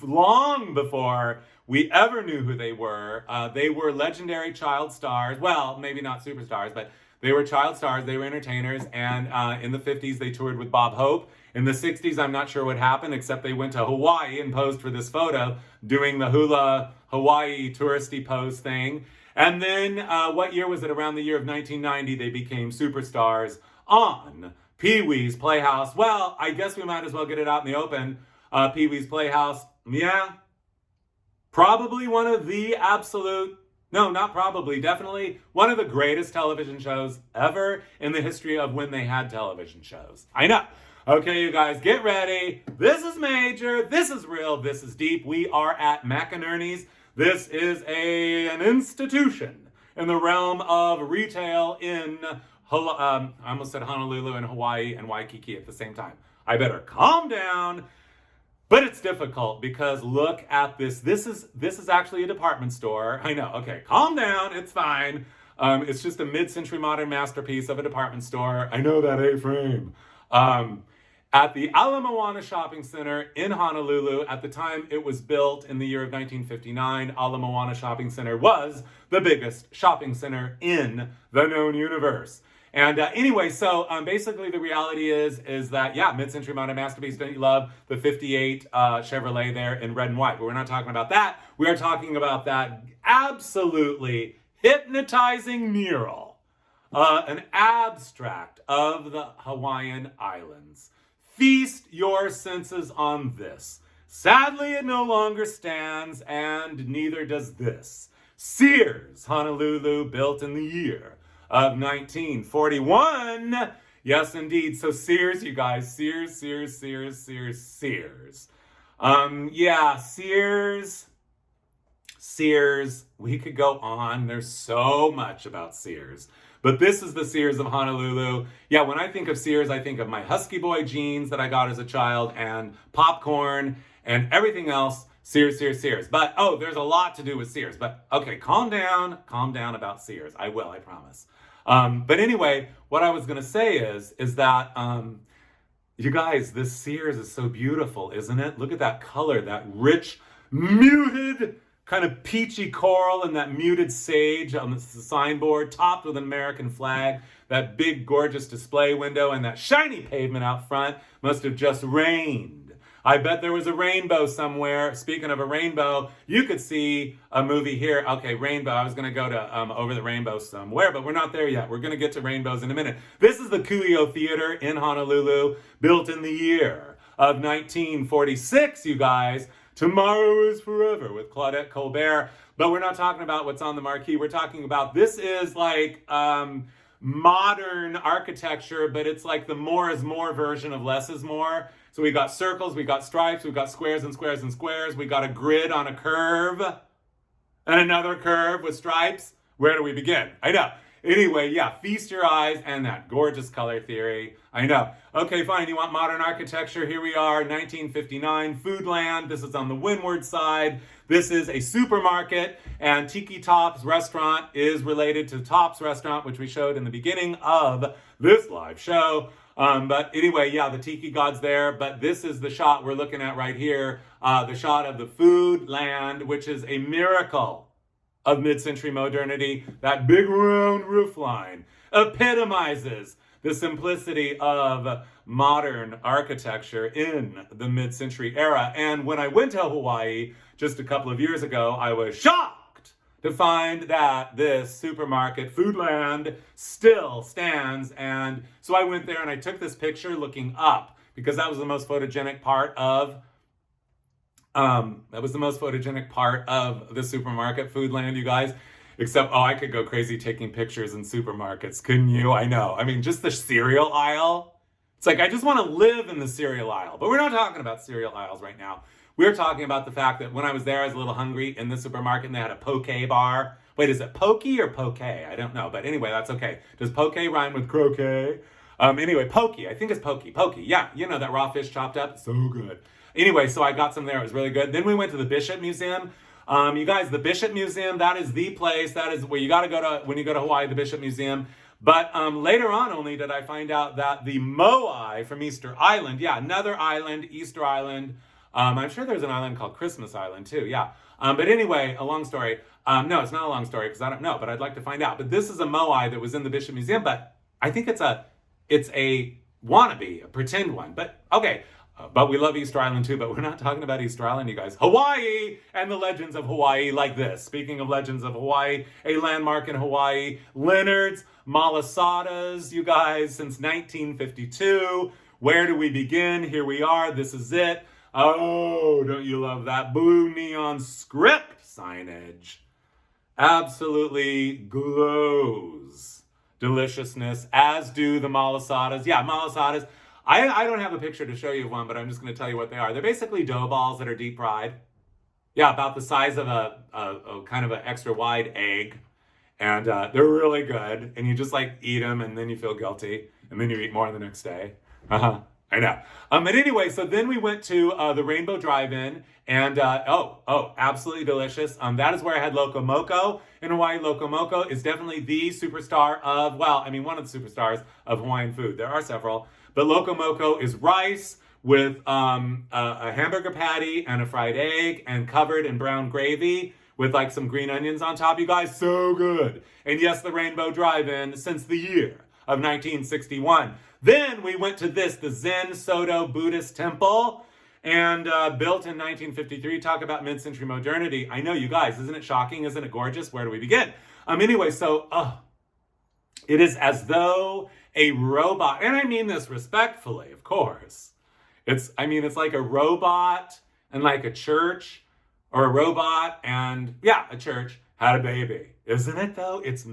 Long before we ever knew who they were legendary child stars. Well, maybe not superstars, but they were child stars. They were entertainers, and in the 50s, they toured with Bob Hope. In the 60s, I'm not sure what happened, except they went to Hawaii and posed for this photo, doing the hula Hawaii touristy pose thing. And then, what year was it? Around the year of 1990, they became superstars on Pee-wee's Playhouse. Well, I guess we might as well get it out in the open. Pee-wee's Playhouse, Yeah. Probably one of the absolute, no, not probably, definitely one of the greatest television shows ever in the history of when they had television shows. I know. Okay, you guys, get ready. This is major. This is real. This is deep. We are at McInerney's. This is an institution in the realm of retail in, I almost said Honolulu and Hawaii and Waikiki at the same time. I better calm down. But it's difficult because look at this. This is actually a department store. I know. Okay, calm down. It's fine. It's just a mid-century modern masterpiece of a department store. I know that A-frame. At the Ala Moana Shopping Center in Honolulu, at the time it was built in the year of 1959, Ala Moana Shopping Center was the biggest shopping center in the known universe. And anyway, so basically the reality is that, yeah, mid-century modern masterpiece. Don't you love the 58 Chevrolet there in red and white? But we're not talking about that. We are talking about that absolutely hypnotizing mural, an abstract of the Hawaiian Islands. Feast your senses on this. Sadly, it no longer stands, and neither does this. Sears, Honolulu, built in the year of 1941. Yes, indeed. So Sears, you guys. Sears. Yeah, Sears. We could go on. There's so much about Sears. But this is the Sears of Honolulu. Yeah, when I think of Sears, I think of my Husky Boy jeans that I got as a child and popcorn and everything else. Sears. But, there's a lot to do with Sears. But, okay, calm down about Sears. I will, I promise. But anyway, what I was going to say is that, you guys, this Sears is so beautiful, isn't it? Look at that color, that rich, muted, kind of peachy coral and that muted sage on the signboard, topped with an American flag, that big, gorgeous display window, and that shiny pavement out front must have just rained. I bet there was a rainbow somewhere. Speaking of a rainbow, you could see a movie here. Okay, rainbow. I was going to go to Over the Rainbow somewhere, but we're not there yet. We're going to get to rainbows in a minute. This is the Kuio Theater in Honolulu, built in the year of 1946, you guys. Tomorrow is Forever with Claudette Colbert. But we're not talking about what's on the marquee. We're talking about, this is like modern architecture, but it's like the more is more version of less is more. So we got circles, we got stripes, we've got squares and squares and squares. We got a grid on a curve and another curve with stripes. Where do we begin? I know. Anyway, yeah, feast your eyes and that gorgeous color theory. I know. Okay, fine. You want modern architecture? Here we are, 1959, Foodland. This is on the windward side. This is a supermarket, and Tiki Top's restaurant is related to Top's restaurant, which we showed in the beginning of this live show. But anyway, yeah, the Tiki God's there. But this is the shot we're looking at right here, the shot of the Foodland, which is a miracle of mid-century modernity. That big round roof line epitomizes the simplicity of modern architecture in the mid-century era. And when I went to Hawaii just a couple of years ago, I was shocked to find that this supermarket, Foodland, still stands. And so I went there and I took this picture looking up because that was the most photogenic part of the supermarket, Foodland, you guys. Except, I could go crazy taking pictures in supermarkets, couldn't you? I know. I mean, just the cereal aisle. It's like, I just want to live in the cereal aisle. But we're not talking about cereal aisles right now. We're talking about the fact that when I was there, I was a little hungry in the supermarket and they had a poke bar. Wait, is it pokey or poke? I don't know. But anyway, that's okay. Does poke rhyme with croquet? Anyway, pokey. I think it's pokey. Pokey. Yeah, you know that raw fish chopped up? So good. Anyway, so I got some there. It was really good. Then we went to the Bishop Museum. You guys, the Bishop Museum, that is the place. That is where you got to go to when you go to Hawaii, the Bishop Museum. But later on only did I find out that the Moai from Easter Island, yeah, another island, Easter Island. I'm sure there's an island called Christmas Island too, yeah. But anyway, a long story. No, it's not a long story because I don't know, but I'd like to find out. But this is a Moai that was in the Bishop Museum, but I think it's a wannabe, a pretend one. But okay. But we love Easter Island too, but we're not talking about Easter Island, you guys. Hawaii and the legends of Hawaii like this. Speaking of legends of Hawaii, a landmark in Hawaii, Leonard's Malasadas, you guys, since 1952. Where do we begin? Here we are. This is it. Oh, don't you love that blue neon script signage? Absolutely glows deliciousness, as do the malasadas. Yeah, malasadas. I don't have a picture to show you of one, but I'm just going to tell you what they are. They're basically dough balls that are deep fried. Yeah, about the size of a kind of an extra wide egg. And they're really good. And you just like eat them and then you feel guilty. And then you eat more the next day. I know. But anyway, so then we went to the Rainbow Drive-In. And absolutely delicious. That is where I had Loco Moco in Hawaii. Loco Moco is definitely the superstar of, one of the superstars of Hawaiian food. There are several. But Loco Moco is rice with a hamburger patty and a fried egg and covered in brown gravy with like some green onions on top. You guys, so good. And yes, the Rainbow Drive-In since the year of 1961. Then we went to the Zen Soto Buddhist Temple, and built in 1953. Talk about mid-century modernity. I know, you guys, isn't it shocking? Isn't it gorgeous? Where do we begin? Anyway, so it is as though a robot, and I mean this respectfully, of course. It's like a robot and like a church, or a robot and, a church had a baby. Isn't it though? It's,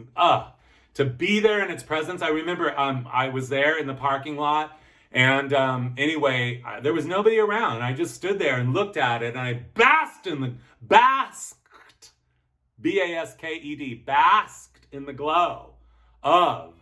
to be there in its presence. I remember I was there in the parking lot, and there was nobody around. I just stood there and looked at it, and I basked, B-A-S-K-E-D, basked in the glow of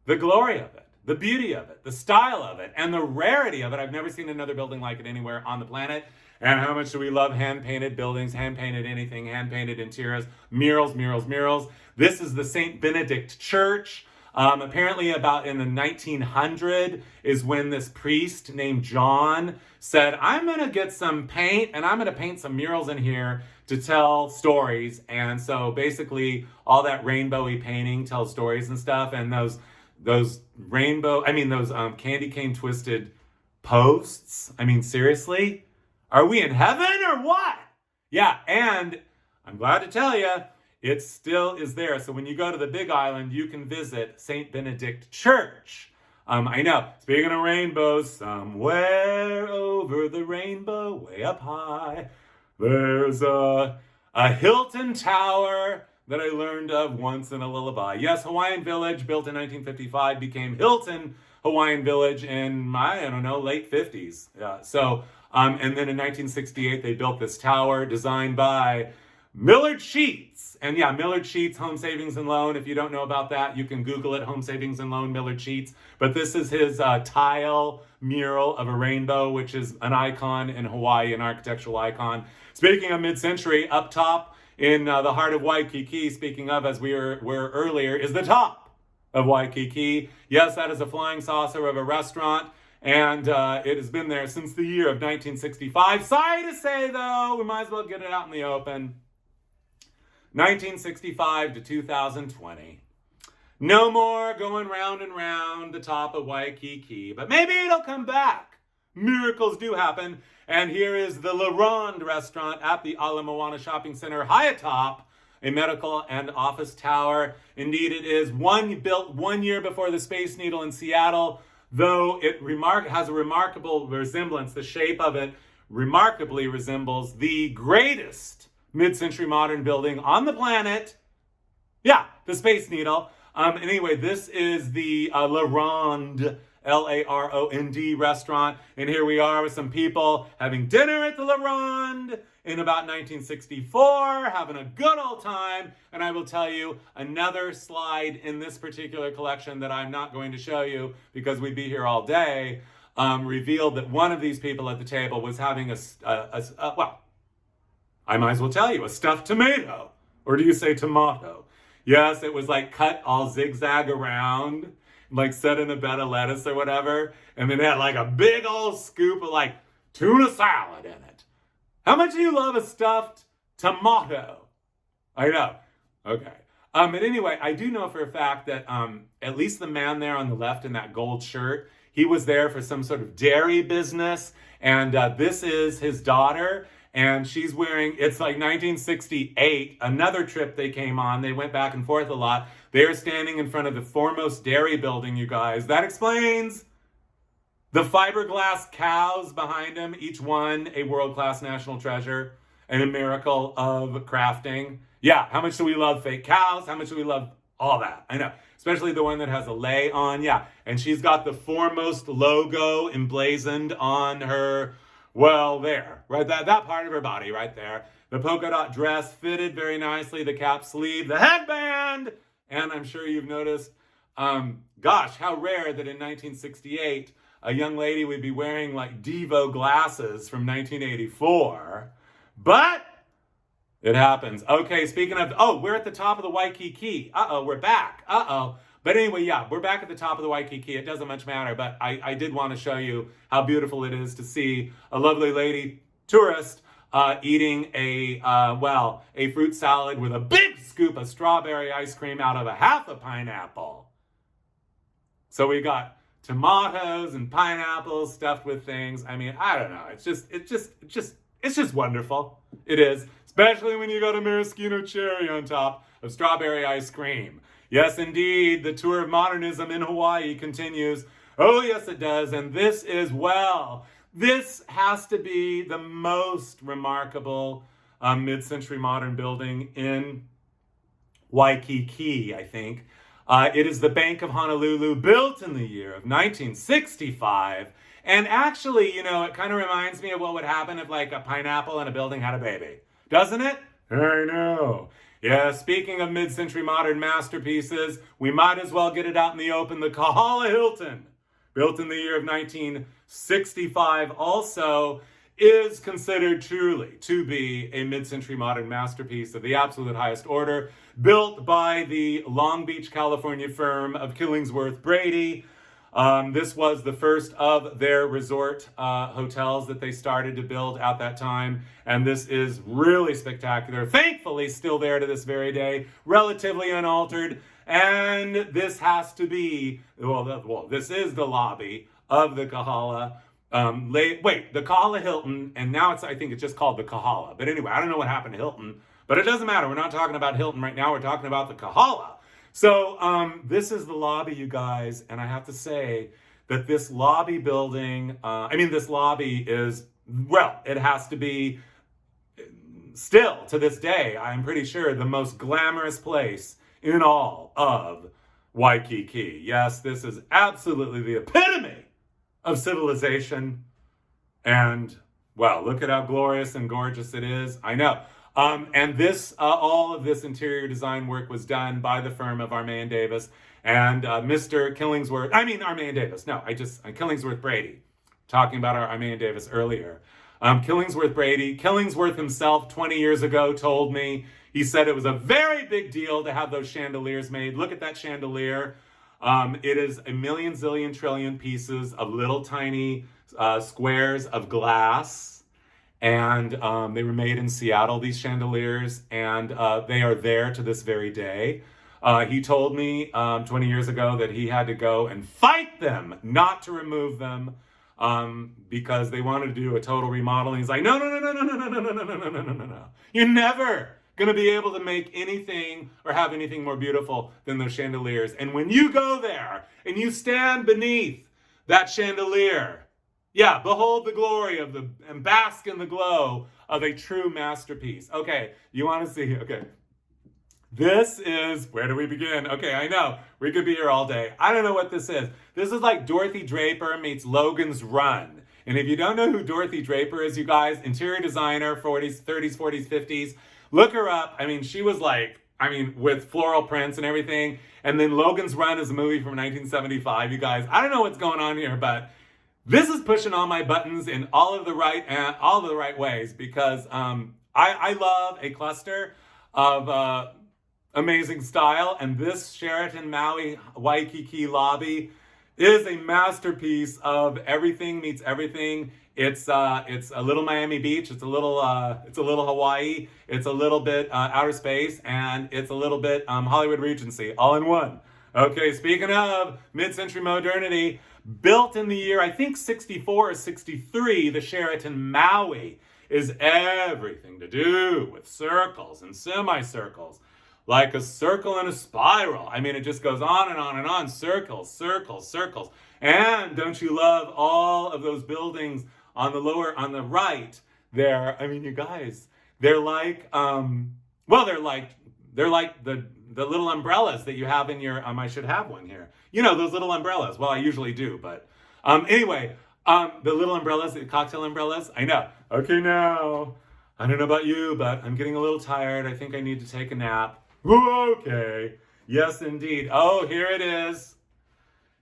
the glory of it, the beauty of it, the style of it, and the rarity of it. I've never seen another building like it anywhere on the planet. And how much do we love hand-painted buildings, hand-painted anything, hand-painted interiors, murals, murals, murals. This is the St. Benedict Church. Apparently about in the 1900 is when this priest named John said, I'm going to get some paint and I'm going to paint some murals in here to tell stories. And so basically all that rainbowy painting tells stories and stuff. And those candy cane twisted posts. Seriously? Are we in heaven or what? Yeah, and I'm glad to tell you, it still is there. So when you go to the Big Island, you can visit St. Benedict Church. I know, speaking of rainbows, somewhere over the rainbow, way up high, there's a Hilton Tower that I learned of once in a lullaby. Yes, Hawaiian Village, built in 1955, became Hilton Hawaiian Village in, late 50s. And then in 1968, they built this tower designed by Millard Sheets. And yeah, Millard Sheets, Home Savings and Loan. If you don't know about that, you can Google it, Home Savings and Loan, Millard Sheets. But this is his tile mural of a rainbow, which is an icon in Hawaii, an architectural icon. Speaking of mid-century, up top in the heart of Waikiki, speaking of, as we were earlier, is the top of Waikiki. Yes, that is a flying saucer of a restaurant. And it has been there since the year of 1965. Sorry to say, though, we might as well get it out in the open. 1965 to 2020. No more going round and round the top of Waikiki. But maybe it'll come back. Miracles do happen. And here is the La Ronde restaurant at the Ala Moana Shopping Center, high atop a medical and office tower. Indeed, it is built 1 year before the Space Needle in Seattle, though it has a remarkable resemblance. The shape of it remarkably resembles the greatest mid-century modern building on the planet. Yeah, the Space Needle. Anyway, this is the La Ronde, L-A-R-O-N-D restaurant. And here we are with some people having dinner at the La Ronde in about 1964, having a good old time. And I will tell you, another slide in this particular collection that I'm not going to show you because we'd be here all day, revealed that one of these people at the table was having I might as well tell you, a stuffed tomato. Or do you say tomato? Yes, it was like cut all zigzag around, like set in a bed of lettuce or whatever. And then it had like a big old scoop of like tuna salad in it. How much do you love a stuffed tomato? I know. Okay. But anyway, I do know for a fact that at least the man there on the left in that gold shirt, he was there for some sort of dairy business. And this is his daughter. And she's wearing, it's like 1968, another trip they came on. They went back and forth a lot. They're standing in front of the foremost dairy building, you guys. That explains The fiberglass cows behind him, each one a world-class national treasure and a miracle of crafting. Yeah, how much do we love fake cows? How much do we love all that? I know, especially the one that has a lei on. Yeah, and she's got the foremost logo emblazoned on her, well, there, right, that part of her body right there. The polka dot dress fitted very nicely, the cap sleeve, the headband, and I'm sure you've noticed, gosh, how rare that in 1968, a young lady would be wearing like Devo glasses from 1984. But it happens. Okay, speaking of, oh, we're at the top of the Waikiki. Uh-oh, we're back. Uh-oh. But anyway, yeah, we're back at the top of the Waikiki. It doesn't much matter, but I did want to show you how beautiful it is to see a lovely lady tourist eating a fruit salad with a big scoop of strawberry ice cream out of a half a pineapple. So we got tomatoes and pineapples stuffed with things. I mean, I don't know. It's just wonderful. It is, especially when you got a maraschino cherry on top of strawberry ice cream. Yes, indeed, the tour of modernism in Hawaii continues. Oh, yes, it does. And this is, well, this has to be the most remarkable mid-century modern building in Waikiki, I think. It is the Bank of Honolulu, built in the year of 1965. And actually, you know, it kind of reminds me of what would happen if like a pineapple and a building had a baby. Doesn't it? I know. Yeah, speaking of mid-century modern masterpieces, we might as well get it out in the open. The Kahala Hilton, built in the year of 1965, also is considered truly to be a mid-century modern masterpiece of the absolute highest order, built by the Long Beach, California firm of Killingsworth Brady. This was the first of their resort hotels that they started to build at that time, and this is really spectacular. Thankfully, still there to this very day, relatively unaltered, and this has to be, this is the lobby of the Kahala. The Kahala Hilton, and now I think it's just called the Kahala. But anyway, I don't know what happened to Hilton, but it doesn't matter. We're not talking about Hilton right now. We're talking about the Kahala. So this is the lobby, you guys, and I have to say that this lobby building, this lobby is, well, it has to be still to this day, I'm pretty sure, the most glamorous place in all of Waikiki. Yes, this is absolutely the epitome of civilization, and, well, look at how glorious and gorgeous it is. I know. And this, all of this interior design work was done by the firm of Armand Davis and Mr. Killingsworth. Killingsworth Brady. Talking about our Armand Davis earlier. Killingsworth Brady. Killingsworth himself 20 years ago told me, he said it was a very big deal to have those chandeliers made. Look at that chandelier. It is a million, zillion, trillion pieces of little tiny squares of glass. And they were made in Seattle, these chandeliers, and they are there to this very day. He told me 20 years ago that he had to go and fight them not to remove them because they wanted to do a total remodeling. He's like, no. You're never going to be able to make anything or have anything more beautiful than those chandeliers. And when you go there and you stand beneath that chandelier, yeah, behold the glory of and bask in the glow of a true masterpiece. Okay, you want to see, okay. This is, where do we begin? Okay, I know, we could be here all day. I don't know what this is. This is like Dorothy Draper meets Logan's Run. And if you don't know who Dorothy Draper is, you guys, interior designer, 40s, 30s, 40s, 50s, look her up. I mean, she was like, with floral prints and everything. And then Logan's Run is a movie from 1975, you guys. I don't know what's going on here, but this is pushing all my buttons in all of the right ways because I love a cluster of amazing style, and this Sheraton Maui Waikiki lobby is a masterpiece of everything meets everything. It's a little Miami Beach, it's a little Hawaii, it's a little bit outer space, and it's a little bit Hollywood Regency all in one. Okay, speaking of mid-century modernity, built in the year, I think 64 or 63, the Sheraton Maui is everything to do with circles and semicircles, like a circle and a spiral. I mean, it just goes on and on and on, circles, circles, circles. And don't you love all of those buildings on the right there? I mean, you guys, they're like, they're like the little umbrellas that you have in your, I should have one here. You know, those little umbrellas. Well, I usually do, but anyway, the little umbrellas, the cocktail umbrellas, I know. Okay, now, I don't know about you, but I'm getting a little tired. I think I need to take a nap. Ooh, okay. Yes, indeed. Oh, here it is.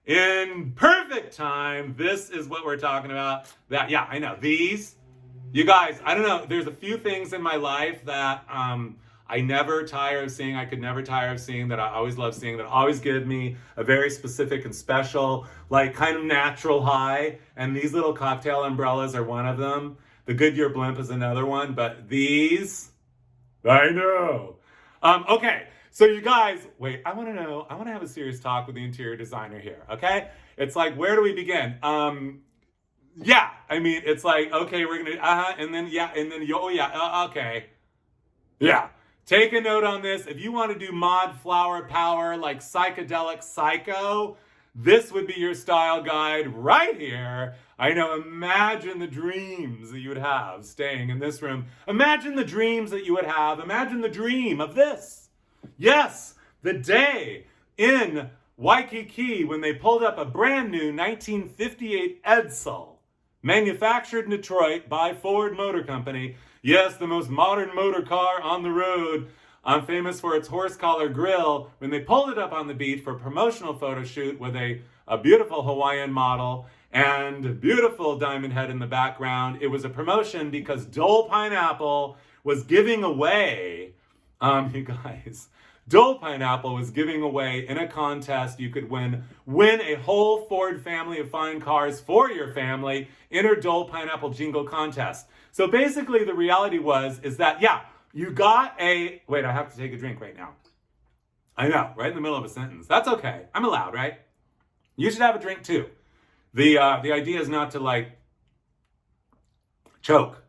In perfect time. This is what we're talking about. That, yeah, I know. These, you guys, I don't know. There's a few things in my life that I never tire of seeing. I could never tire of seeing, that I always love seeing, that always give me a very specific and special, like kind of natural high. And these little cocktail umbrellas are one of them. The Goodyear blimp is another one, but these, I know. Okay, so you guys, wait, I want to have a serious talk with the interior designer here, okay? It's like, where do we begin? Yeah, I mean, it's like, okay, we're gonna, and then, yeah, and then, oh yeah, okay. Yeah, take a note on this. If you want to do mod flower power, like psychedelic psycho, this would be your style guide right here. I know, imagine the dreams that you would have staying in this room. Imagine the dreams that you would have. Imagine the dream of this. Yes, the day in Waikiki when they pulled up a brand new 1958 Edsel, manufactured in Detroit by Ford Motor Company. Yes, the most modern motor car on the road. Famous for its horse collar grill. When they pulled it up on the beach for a promotional photo shoot with a beautiful Hawaiian model and beautiful diamond head in the background. It was a promotion because Dole Pineapple was giving away, you guys, Dole Pineapple was giving away in a contest. You could win a whole Ford family of fine cars for your family. Enter Dole Pineapple Jingle contest. So basically the reality is that, yeah, you got a, wait, I have to take a drink right now. I know, right in the middle of a sentence. That's okay. I'm allowed, right? You should have a drink too. The idea is not to like choke.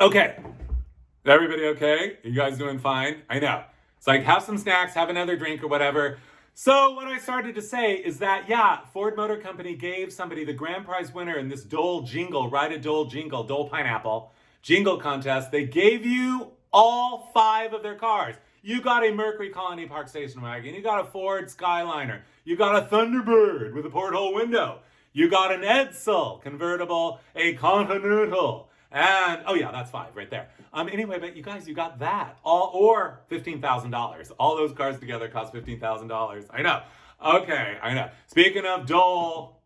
Okay. Is everybody okay? Are you guys doing fine? I know. It's like, have some snacks, have another drink or whatever. So what I started to say is that, yeah, Ford Motor Company gave somebody the grand prize winner in this Dole Jingle, Ride a Dole Jingle, Dole Pineapple Jingle contest. They gave you all 5 of their cars. You got a Mercury Colony Park station wagon. You got a Ford Skyliner. You got a Thunderbird with a porthole window. You got an Edsel convertible, a Continental. And, oh yeah, that's 5 right there. Anyway, but you guys, you got that. Or $15,000. All those cars together cost $15,000. I know. Okay, I know. Speaking of Dole,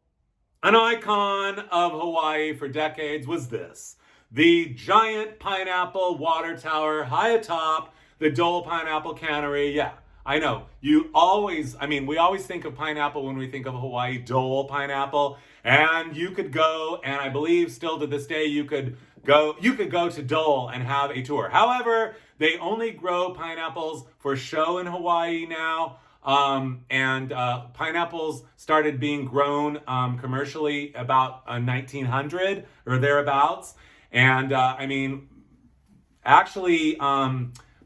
an icon of Hawaii for decades was this. The giant pineapple water tower high atop the Dole Pineapple Cannery. Yeah, I know. We always think of pineapple when we think of Hawaii, Dole pineapple. And you could go, and I believe still to this day, you could go to Dole and have a tour. However, they only grow pineapples for show in Hawaii now. And pineapples started being grown commercially about 1900 or thereabouts. And actually,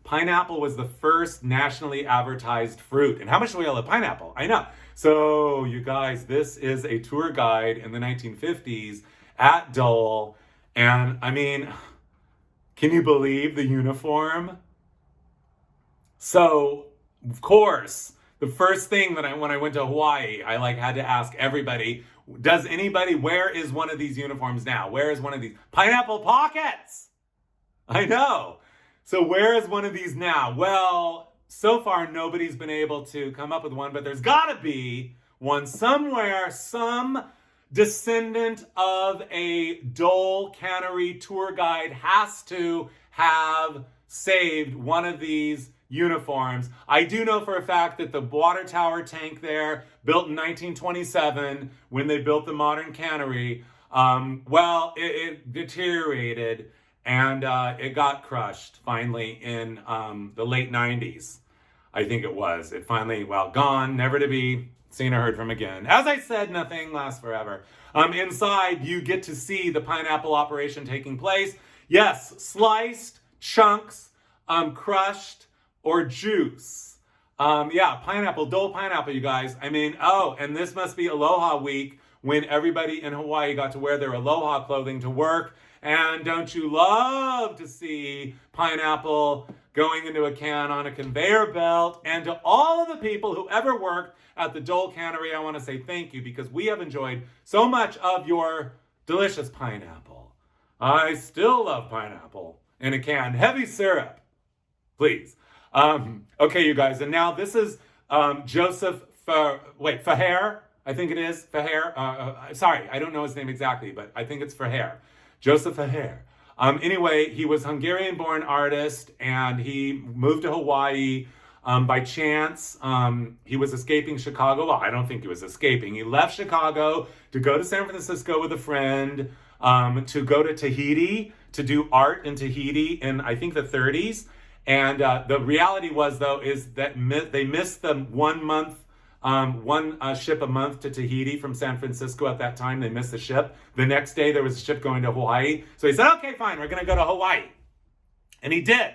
pineapple was the first nationally advertised fruit. And how much do we all love pineapple? I know. So, you guys, this is a tour guide in the 1950s at Dole. And, can you believe the uniform? So, of course, the first thing that when I went to Hawaii, I had to ask everybody, where is one of these uniforms now? Where is one of these? Pineapple pockets! I know. So where is one of these now? Well, so far nobody's been able to come up with one, but there's gotta be one somewhere. Some descendant of a Dole Cannery tour guide has to have saved one of these uniforms. I do know for a fact that the water tower tank there, built in 1927, when they built the modern cannery, it deteriorated and it got crushed finally in the late 90s. I think it was. It finally, gone, never to be seen or heard from again. As I said, nothing lasts forever. Inside, you get to see the pineapple operation taking place. Yes, sliced chunks, crushed, or juice. Yeah, pineapple, Dole pineapple, you guys. I mean, oh, and this must be Aloha week when everybody in Hawaii got to wear their Aloha clothing to work. And don't you love to see pineapple going into a can on a conveyor belt? And to all of the people who ever worked at the Dole Cannery, I want to say thank you because we have enjoyed so much of your delicious pineapple. I still love pineapple in a can. Heavy syrup, please. Okay, you guys, and now this is Joseph Faher, I think it is, Faher. Sorry, I don't know his name exactly, but I think it's Faher. Joseph Faher. Anyway, he was Hungarian-born artist, and he moved to Hawaii by chance. He was escaping Chicago. Well, I don't think he was escaping. He left Chicago to go to San Francisco with a friend, to go to Tahiti, to do art in Tahiti in, I think, the 30s. And the reality was, though, is that they missed the 1 month, one ship a month to Tahiti from San Francisco at that time. They missed the ship. The next day, there was a ship going to Hawaii. So he said, okay, fine, we're going to go to Hawaii. And he did.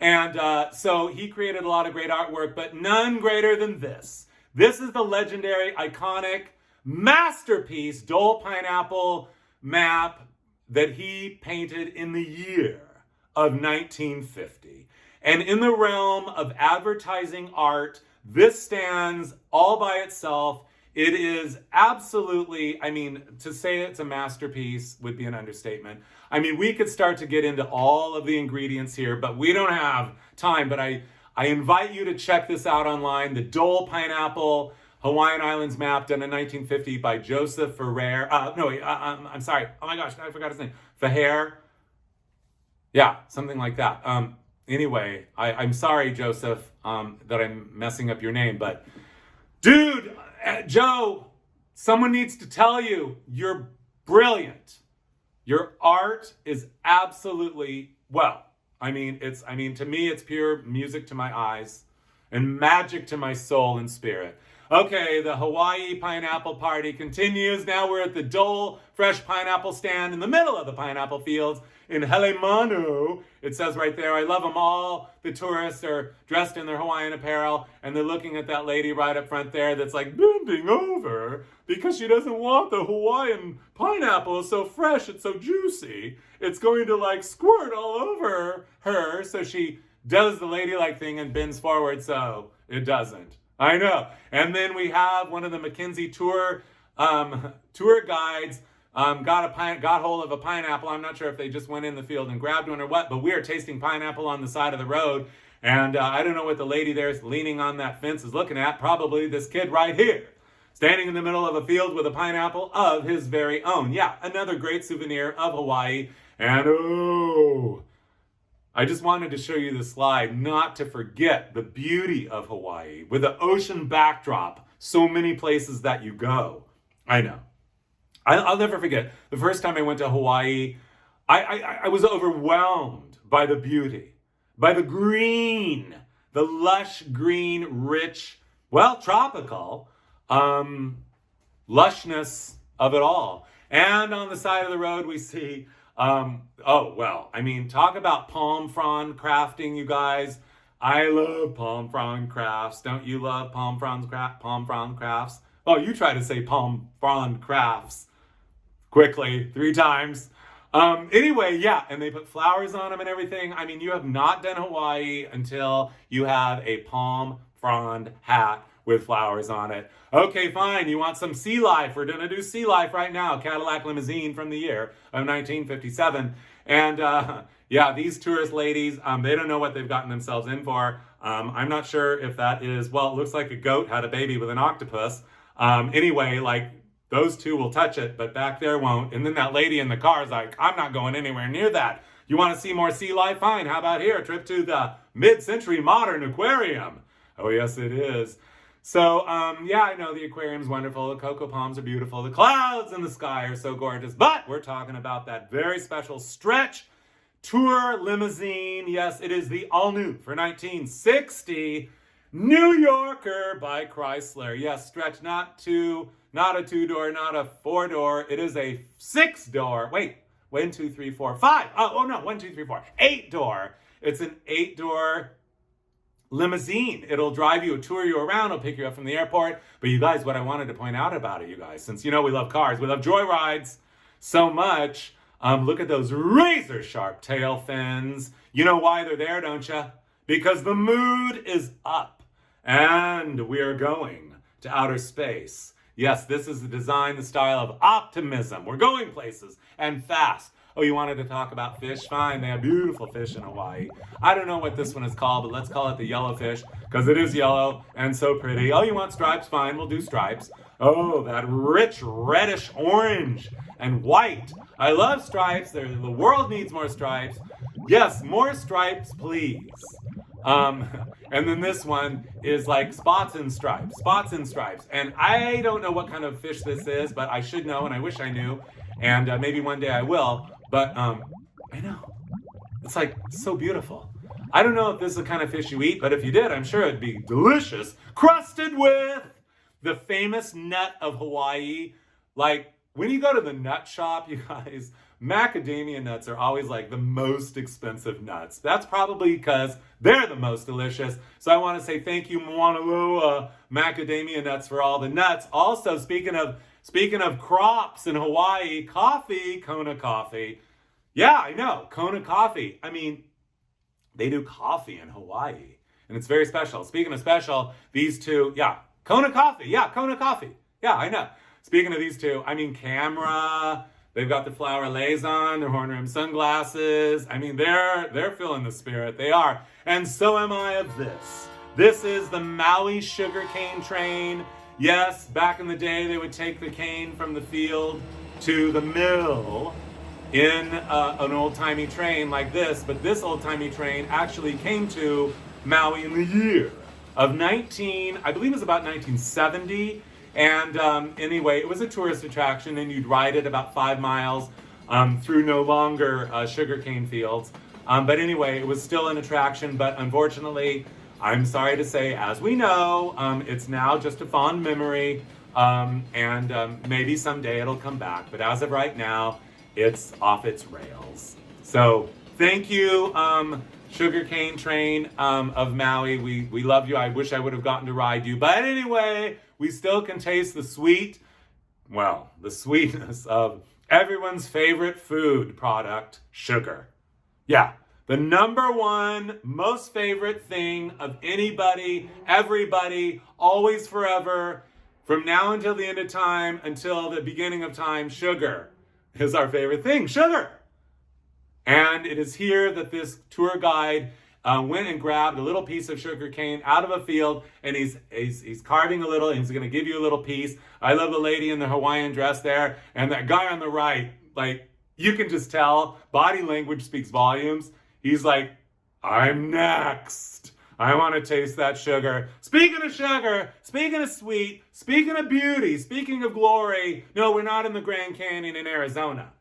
And so he created a lot of great artwork, but none greater than this. This is the legendary, iconic masterpiece Dole pineapple map that he painted in the year of 1950. And in the realm of advertising art, this stands all by itself. It is absolutely, I mean, to say it's a masterpiece would be an understatement. I mean, we could start to get into all of the ingredients here, but we don't have time. But I invite you to check this out online. The Dole Pineapple Hawaiian Islands map done in 1950 by Joseph Ferrer. I'm sorry. Oh my gosh, I forgot his name. Faher. Yeah, something like that. Anyway, I'm sorry, Joseph, that I'm messing up your name, but dude, Joe, someone needs to tell you, you're brilliant. Your art is absolutely, well, to me, it's pure music to my eyes and magic to my soul and spirit. Okay, the Hawaii Pineapple Party continues. Now we're at the Dole Fresh Pineapple Stand in the middle of the pineapple fields in Helemanu. It says right there, I love them all. The tourists are dressed in their Hawaiian apparel, and they're looking at that lady right up front there that's like bending over because she doesn't want the Hawaiian pineapple. It's so fresh, it's so juicy. It's going to like squirt all over her. So she does the ladylike thing and bends forward so it doesn't. I know. And then we have one of the McKinsey tour guides got hold of a pineapple. I'm not sure if they just went in the field and grabbed one or what, but we are tasting pineapple on the side of the road. And I don't know what the lady there is leaning on that fence is looking at. Probably this kid right here, standing in the middle of a field with a pineapple of his very own. Yeah, another great souvenir of Hawaii. And oh, I just wanted to show you the slide, not to forget the beauty of Hawaii with the ocean backdrop. So many places that you go. I know. I'll never forget the first time I went to Hawaii. I was overwhelmed by the beauty, by the green, the lush green, rich, well, tropical lushness of it all. And on the side of the road, we see talk about palm frond crafting, you guys. I love palm frond crafts. Don't you love palm frond crafts? Oh, you try to say palm frond crafts quickly 3 times. Anyway, yeah, and they put flowers on them and everything. I mean, you have not done Hawaii until you have a palm frond hat with flowers on it. Okay, fine. You want some sea life? We're going to do sea life right now. Cadillac limousine from the year of 1957. And yeah, these tourist ladies, they don't know what they've gotten themselves in for. I'm not sure if that is, well, it looks like a goat had a baby with an octopus. Anyway, like those two will touch it, but back there won't. And then that lady in the car is like, I'm not going anywhere near that. You want to see more sea life? Fine. How about here? A trip to the mid-century modern aquarium. Oh, yes, it is. So, yeah, I know the aquarium's wonderful. The cocoa palms are beautiful. The clouds in the sky are so gorgeous. But we're talking about that very special Stretch Tour Limousine. Yes, it is the all-new for 1960 New Yorker by Chrysler. Yes, Stretch, not a 2-door, not a 4-door. It is a 6-door. Wait, 1, 2, 3, 4, 5. Oh, no, 1, 2, 3, 4. 8-door. It's an 8-door limousine. It'll drive you, tour you around, it'll pick you up from the airport. But you guys, what I wanted to point out about it, you guys, since you know we love cars, we love Joyrides so much. Look at those razor sharp tail fins. You know why they're there, don't you? Because the mood is up and we are going to outer space. Yes, this is the design, the style of optimism. We're going places and fast. Oh, you wanted to talk about fish? Fine, they have beautiful fish in Hawaii. I don't know what this one is called, but let's call it the yellow fish because it is yellow and so pretty. Oh, you want stripes? Fine, we'll do stripes. Oh, that rich reddish orange and white. I love stripes. The world needs more stripes. Yes, more stripes, please. And then this one is like spots and stripes. And I don't know what kind of fish this is, but I should know, and I wish I knew. And maybe one day I will. But I know. It's like so beautiful. I don't know if this is the kind of fish you eat, but if you did, I'm sure it'd be delicious. Crusted with the famous nut of Hawaii. Like, when you go to the nut shop, you guys, macadamia nuts are always like the most expensive nuts. That's probably because they're the most delicious. So I want to say thank you, Mauna Loa macadamia nuts, for all the nuts. Also, speaking of crops in Hawaii, coffee, Kona coffee. Yeah, I know, Kona coffee. I mean, they do coffee in Hawaii, and it's very special. Speaking of special, these two, yeah, Kona coffee. Yeah, Kona coffee. Yeah, I know. Speaking of these two, I mean, camera. They've got the flower lays on, their horn rim sunglasses. I mean, they're feeling the spirit. They are. And so am I of this. This is the Maui sugarcane train. Yes, back in the day, they would take the cane from the field to the mill in an old-timey train like this. But this old-timey train actually came to Maui in the year of I believe it was about 1970. And anyway, it was a tourist attraction, and you'd ride it about 5 miles through no longer sugarcane fields. But anyway, it was still an attraction, but unfortunately, I'm sorry to say, as we know, it's now just a fond memory, and maybe someday it'll come back. But as of right now, it's off its rails. So thank you, sugarcane train of Maui. We love you. I wish I would have gotten to ride you. But anyway, we still can taste the sweetness of everyone's favorite food product, sugar. Yeah, the number one most favorite thing of anybody, everybody, always, forever, from now until the end of time, until the beginning of time, sugar is our favorite thing, sugar. And it is here that this tour guide went and grabbed a little piece of sugar cane out of a field, and he's carving a little, and he's gonna give you a little piece. I love the lady in the Hawaiian dress there, and that guy on the right, like, you can just tell, body language speaks volumes. He's like, I'm next. I wanna taste that sugar. Speaking of sugar, speaking of sweet, speaking of beauty, speaking of glory, no, we're not in the Grand Canyon in Arizona.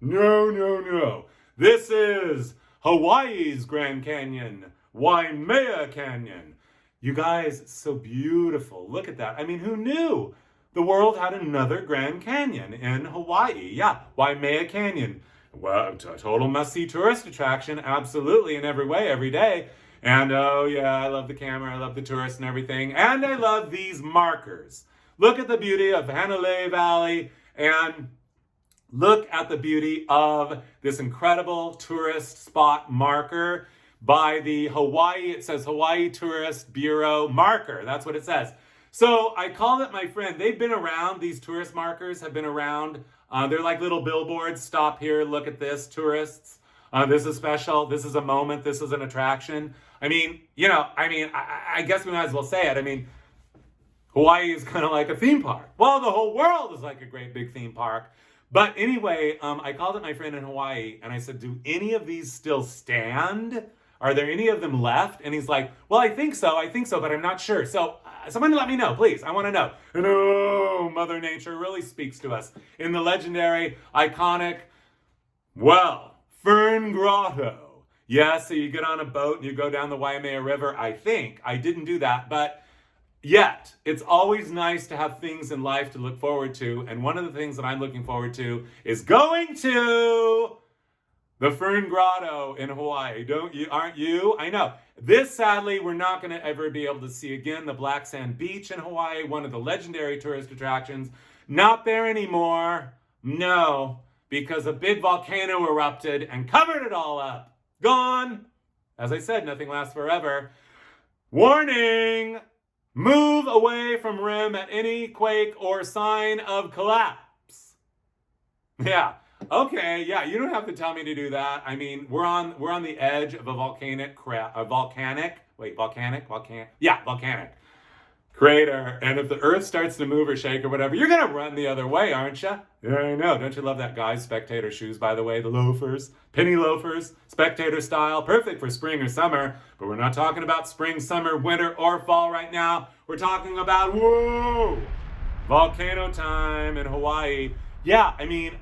No. This is Hawaii's Grand Canyon, Waimea Canyon. You guys, it's so beautiful. Look at that. I mean, who knew the world had another Grand Canyon in Hawaii? Yeah, Waimea Canyon. Well, a total must-see tourist attraction, absolutely, in every way, every day. And oh yeah, I love the camera, I love the tourists and everything. And I love these markers. Look at the beauty of Hanalei Valley, and look at the beauty of this incredible tourist spot marker by the Hawaii, it says Hawaii Tourist Bureau marker. That's what it says. So I called it my friend. They've been around, these tourist markers have been around. They're like little billboards. Stop here, look at this, tourists. This is special, this is a moment, this is an attraction. I mean, I guess we might as well say it. I mean, Hawaii is kind of like a theme park. Well, the whole world is like a great big theme park. But anyway, I called up my friend in Hawaii, and I said, do any of these still stand? Are there any of them left? And he's like, well, I think so, but I'm not sure. So someone let me know, please. I want to know. And oh, Mother Nature really speaks to us in the legendary, iconic, Fern Grotto. Yes, so you get on a boat and you go down the Waimea River, I think. I didn't do that, but yet, it's always nice to have things in life to look forward to. And one of the things that I'm looking forward to is going to The Fern Grotto in Hawaii. Aren't you? I know. This, sadly, we're not going to ever be able to see again. The Black Sand Beach in Hawaii, one of the legendary tourist attractions. Not there anymore. No, because a big volcano erupted and covered it all up. Gone. As I said, nothing lasts forever. Warning! Move away from rim at any quake or sign of collapse. Yeah. Okay, yeah, you don't have to tell me to do that. I mean, we're on the edge of a volcanic crater. And if the earth starts to move or shake or whatever, you're gonna run the other way, aren't you? Yeah, I know. Don't you love that guy's spectator shoes, by the way? The loafers, penny loafers, spectator style, perfect for spring or summer. But we're not talking about spring, summer, winter, or fall right now. We're talking about, whoa, volcano time in Hawaii. Yeah, I mean,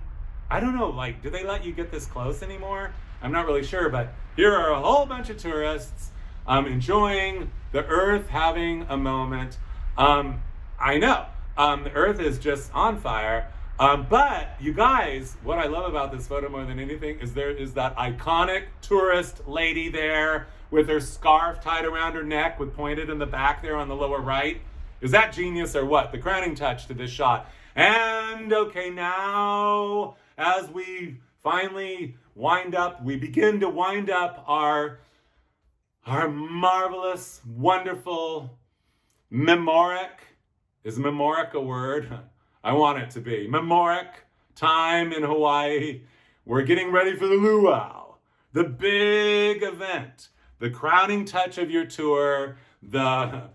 I don't know, like, do they let you get this close anymore? I'm not really sure, but here are a whole bunch of tourists enjoying the earth having a moment. I know, the earth is just on fire. But you guys, what I love about this photo more than anything is there is that iconic tourist lady there with her scarf tied around her neck with pointed in the back there on the lower right. Is that genius or what? The crowning touch to this shot. And okay, now as we finally we begin to wind up our marvelous, wonderful, memoric. Is memoric a word? I want it to be. Memoric time in Hawaii. We're getting ready for the luau, the big event, the crowning touch of your tour, the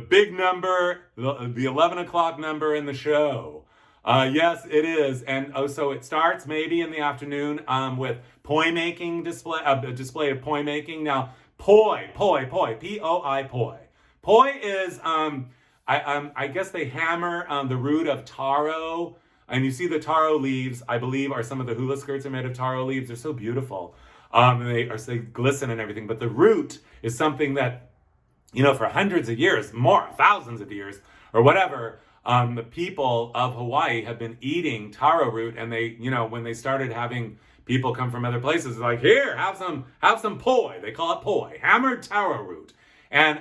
big number, the 11 o'clock number in the show. Yes, it is. And so it starts maybe in the afternoon with poi making display, a display of poi making. Now, poi, P-O-I, poi. Poi is, I guess they hammer the root of taro. And you see the taro leaves, I believe, are some of the hula skirts are made of taro leaves. They're so beautiful. They glisten and everything. But the root is something that, you know, for hundreds of years, thousands of years, or whatever, the people of Hawaii have been eating taro root, and they, you know, when they started having people come from other places, like, here, have some poi. They call it poi, hammered taro root. And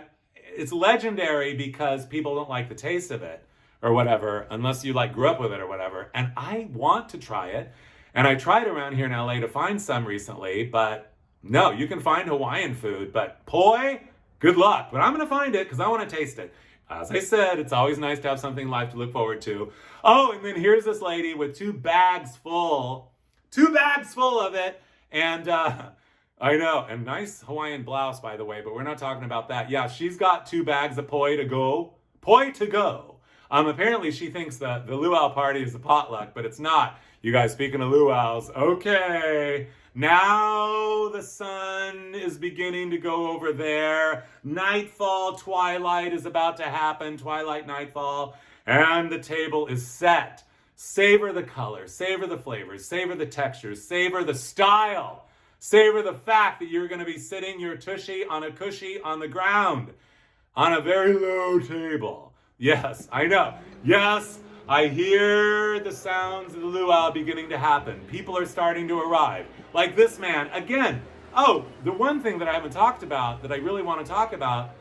it's legendary because people don't like the taste of it or whatever, unless you like grew up with it or whatever. And I want to try it. And I tried around here in LA to find some recently, but no, you can find Hawaiian food, but poi, good luck. But I'm going to find it because I want to taste it. As I said, it's always nice to have something live to look forward to. Oh, and then here's this lady with two bags full of it. And I know, and nice Hawaiian blouse, by the way, but we're not talking about that. Yeah, she's got 2 bags of poi to go. Poi to go. Apparently she thinks that the luau party is a potluck, but it's not. You guys, speaking of luau's, okay. Now the sun is beginning to go over there. Nightfall, twilight is about to happen. Twilight, nightfall. And the table is set. Savor the colors, savor the flavors, savor the textures, savor the style. Savor the fact that you're going to be sitting your tushy on a cushy on the ground. On a very low table. Yes, I know. Yes, I hear the sounds of the luau beginning to happen. People are starting to arrive. Like this man, again. Oh, the one thing that I haven't talked about, that I really want to talk about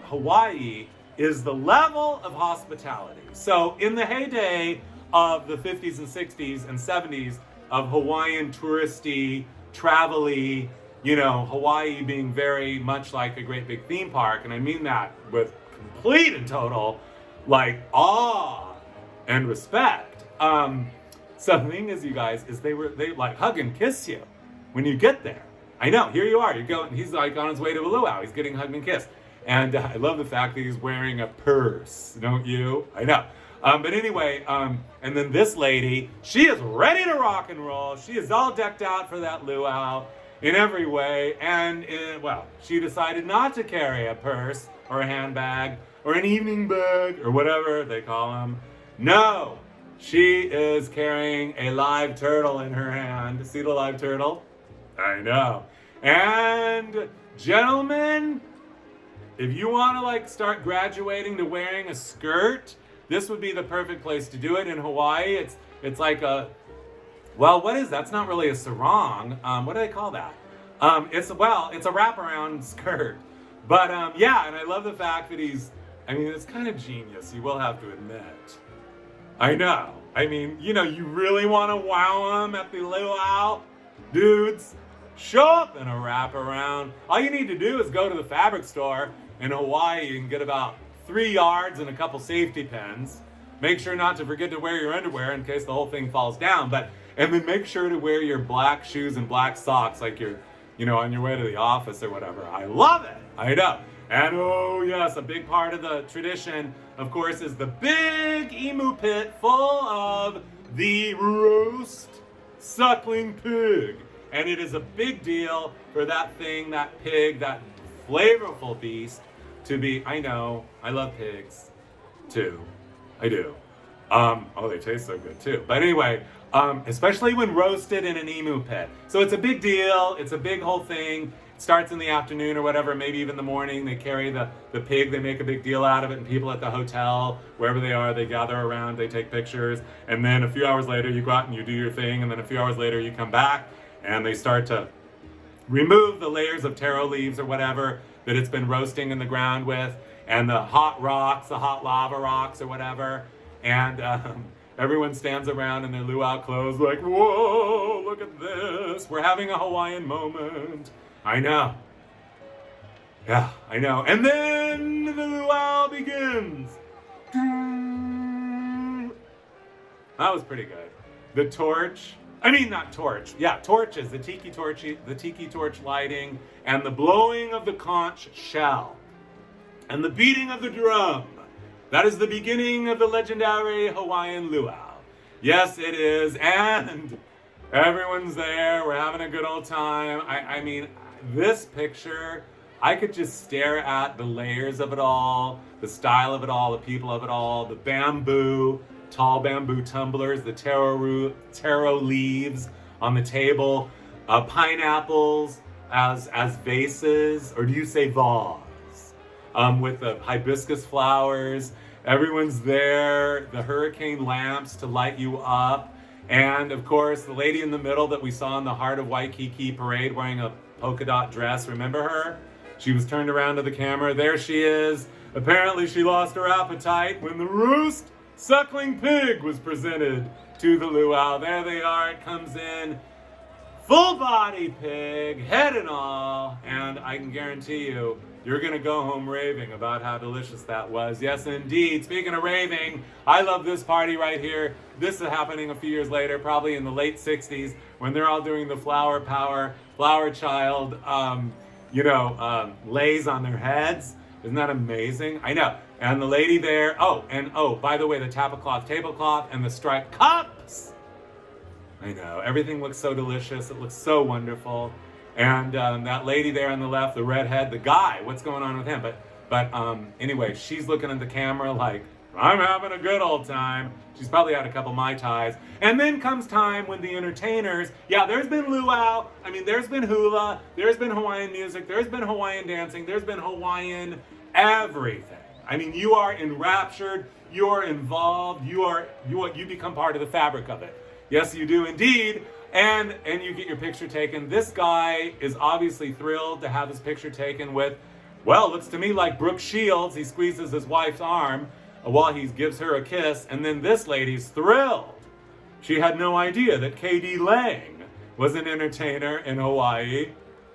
Hawaii, is the level of hospitality. So in the heyday of the 50s and 60s and 70s of Hawaiian touristy, travel-y, you know, Hawaii being very much like a great big theme park, and I mean that with complete and total, like, awe and respect. So the thing is, you guys, is they like hug and kiss you when you get there. I know, here you are, you go, and he's like on his way to a luau, he's getting hugged and kissed. And I love the fact that he's wearing a purse, don't you? I know. But anyway, and then this lady, she is ready to rock and roll. She is all decked out for that luau in every way. And, well, she decided not to carry a purse or a handbag or an evening bag or whatever they call them. No, she is carrying a live turtle in her hand. See the live turtle? I know. And gentlemen, if you want to like start graduating to wearing a skirt, this would be the perfect place to do it in Hawaii. It's like Well, what is that's not really a sarong. What do they call that? It's a wraparound skirt. But yeah, and I love the fact that I mean, it's kind of genius, you will have to admit. I know. I mean, you really want to wow them at the luau? Dudes, show up in a wraparound. All you need to do is go to the fabric store in Hawaii and get about 3 yards and a couple safety pins. Make sure not to forget to wear your underwear in case the whole thing falls down. And then make sure to wear your black shoes and black socks like you're, on your way to the office or whatever. I love it. I know. And oh yes, a big part of the tradition, of course, is the big emu pit full of the roast suckling pig. And it is a big deal for that pig, that flavorful beast to be, I know, I love pigs too. I do. They taste so good too. But anyway, especially when roasted in an emu pit. So it's a big deal. It's a big whole thing. It starts in the afternoon or whatever, maybe even the morning. They carry the pig. They make a big deal out of it. And people at the hotel, wherever they are, they gather around. They take pictures. And then a few hours later, you go out and you do your thing. And then a few hours later, you come back and they start to remove the layers of taro leaves or whatever that it's been roasting in the ground with. And the hot rocks, the hot lava rocks or whatever. And everyone stands around in their luau clothes like, whoa, look at this. We're having a Hawaiian moment. I know. Yeah, I know. And then the luau begins. That was pretty good. The torch. Torches. The tiki torch lighting. And the blowing of the conch shell. And the beating of the drum. That is the beginning of the legendary Hawaiian luau. Yes, it is. And everyone's there. We're having a good old time. I mean, this picture, I could just stare at the layers of it all, the style of it all, the people of it all, the tall bamboo tumblers, the taro leaves on the table, pineapples as vases, or do you say vase? With the hibiscus flowers. Everyone's there, the hurricane lamps to light you up. And of course, the lady in the middle that we saw in the Heart of Waikiki parade wearing a polka dot dress, remember her? She was turned around to the camera. There she is. Apparently she lost her appetite when the roast suckling pig was presented to the luau. There they are, it comes in. Full body pig, head and all. And I can guarantee you, you're going to go home raving about how delicious that was. Yes, indeed. Speaking of raving, I love this party right here. This is happening a few years later, probably in the late 60s, when they're all doing the flower child, lays on their heads. Isn't that amazing? I know. And the lady there, by the way, the tablecloth, and the striped cups. I know. Everything looks so delicious. It looks so wonderful. And that lady there on the left, the redhead, the guy, what's going on with him? But anyway, she's looking at the camera like, I'm having a good old time. She's probably had a couple Mai Tais. And then comes time when the entertainers, there's been luau, there's been hula, there's been Hawaiian music, there's been Hawaiian dancing, there's been Hawaiian everything. You are enraptured, you are involved, you become part of the fabric of it. Yes, you do indeed. And you get your picture taken. This guy is obviously thrilled to have his picture taken with, looks to me like Brooke Shields. He squeezes his wife's arm while he gives her a kiss. And then this lady's thrilled. She had no idea that K.D. Lang was an entertainer in Hawaii.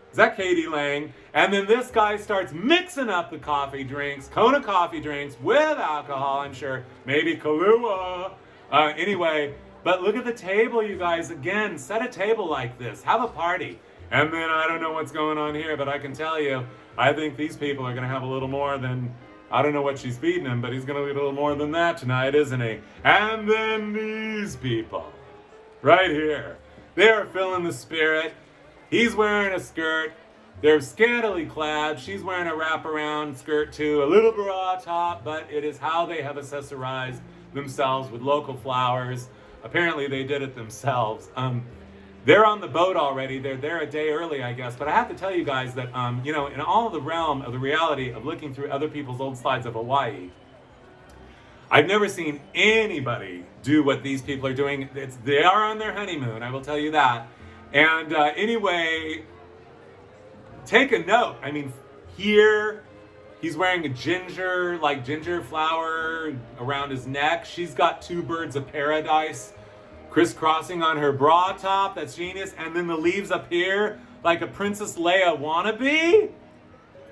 Is that K.D. Lang? And then this guy starts mixing up the Kona coffee drinks with alcohol, I'm sure. Maybe Kahlua. Anyway. But look at the table, you guys. Again, set a table like this. Have a party. And then I don't know what's going on here, but I can tell you, I think these people are going to have a little more than, I don't know what she's feeding him, but he's going to eat a little more than that tonight, isn't he? And then these people, right here, they are feeling the spirit. He's wearing a skirt. They're scantily clad. She's wearing a wraparound skirt too, a little bra top, but it is how they have accessorized themselves with local flowers. Apparently they did it themselves. They're on the boat already. They're there a day early, I guess. But I have to tell you guys that, in all of the realm of the reality of looking through other people's old slides of Hawaii, I've never seen anybody do what these people are doing. They are on their honeymoon, I will tell you that. And anyway, take a note. I mean, here he's wearing a ginger flower around his neck. She's got two birds of paradise crisscrossing on her bra top. That's genius. And then the leaves up here, like a Princess Leia wannabe.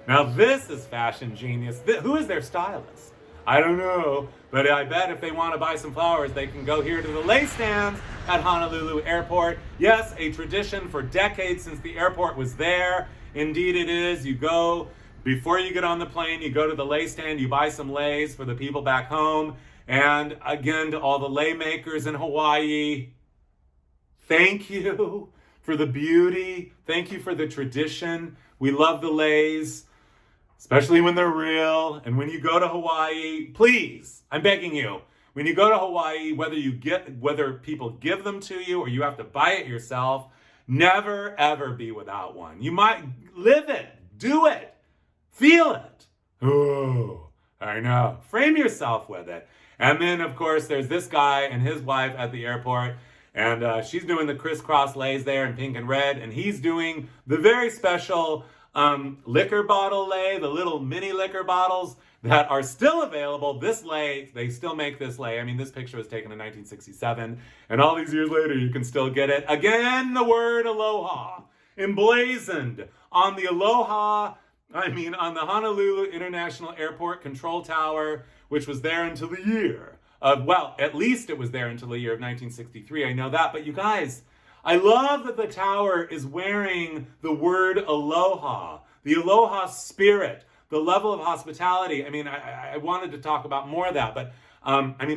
Now this is fashion genius. Who is their stylist? I don't know, but I bet if they want to buy some flowers, they can go here to the lei stands at Honolulu Airport. Yes, a tradition for decades since the airport was there. Indeed it is. You go, before you get on the plane, you go to the lei stand, you buy some leis for the people back home. And again, to all the lei makers in Hawaii, thank you for the beauty. Thank you for the tradition. We love the leis, especially when they're real. And when you go to Hawaii, please, I'm begging you, when you go to Hawaii, whether people give them to you or you have to buy it yourself, never ever be without one. You might live it, do it, feel it. Oh, I know. Frame yourself with it. And then, of course, there's this guy and his wife at the airport, and she's doing the crisscross leis there in pink and red, and he's doing the very special liquor bottle lei, the little mini liquor bottles that are still available. This lei, they still make this lei. I mean, this picture was taken in 1967, and all these years later, you can still get it. Again, the word aloha, emblazoned on the on the Honolulu International Airport Control Tower, which was there until the year of, well, at least it was there until the year of 1963. I know that, but you guys, I love that the tower is wearing the word aloha, the aloha spirit, the level of hospitality. I mean, I wanted to talk about more of that, but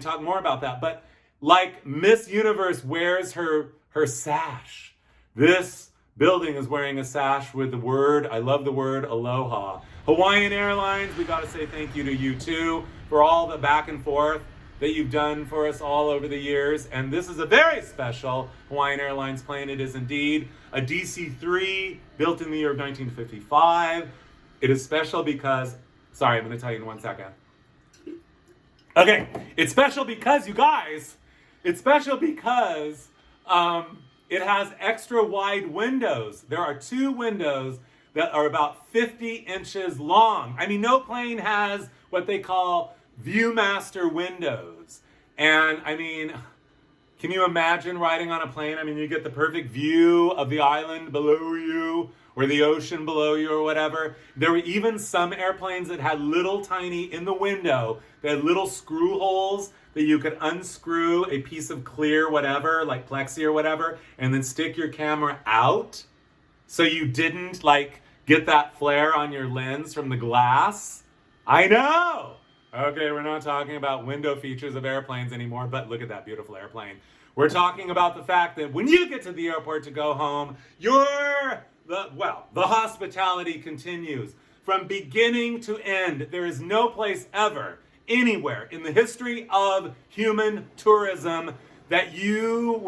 talk more about that. But like Miss Universe wears her sash, this building is wearing a sash with the word, I love the word aloha. Hawaiian Airlines, we got to say thank you to you too for all the back and forth that you've done for us all over the years. And this is a very special Hawaiian Airlines plane. It is indeed a DC-3 built in the year of 1955. It is special because, sorry, I'm going to tell you in 1 second. Okay, it's special because, you guys, it's special because it has extra wide windows. There are 2 windows that are about 50 inches long. I mean, no plane has what they call Viewmaster windows. And I mean, can you imagine riding on a plane? I mean, you get the perfect view of the island below you or the ocean below you or whatever. There were even some airplanes that had little tiny, in the window, they had little screw holes that you could unscrew a piece of clear whatever, like plexi or whatever, and then stick your camera out so you didn't get that flare on your lens from the glass. I know! Okay, we're not talking about window features of airplanes anymore, but look at that beautiful airplane. We're talking about the fact that when you get to the airport to go home, the hospitality continues. From beginning to end, there is no place ever, anywhere in the history of human tourism that you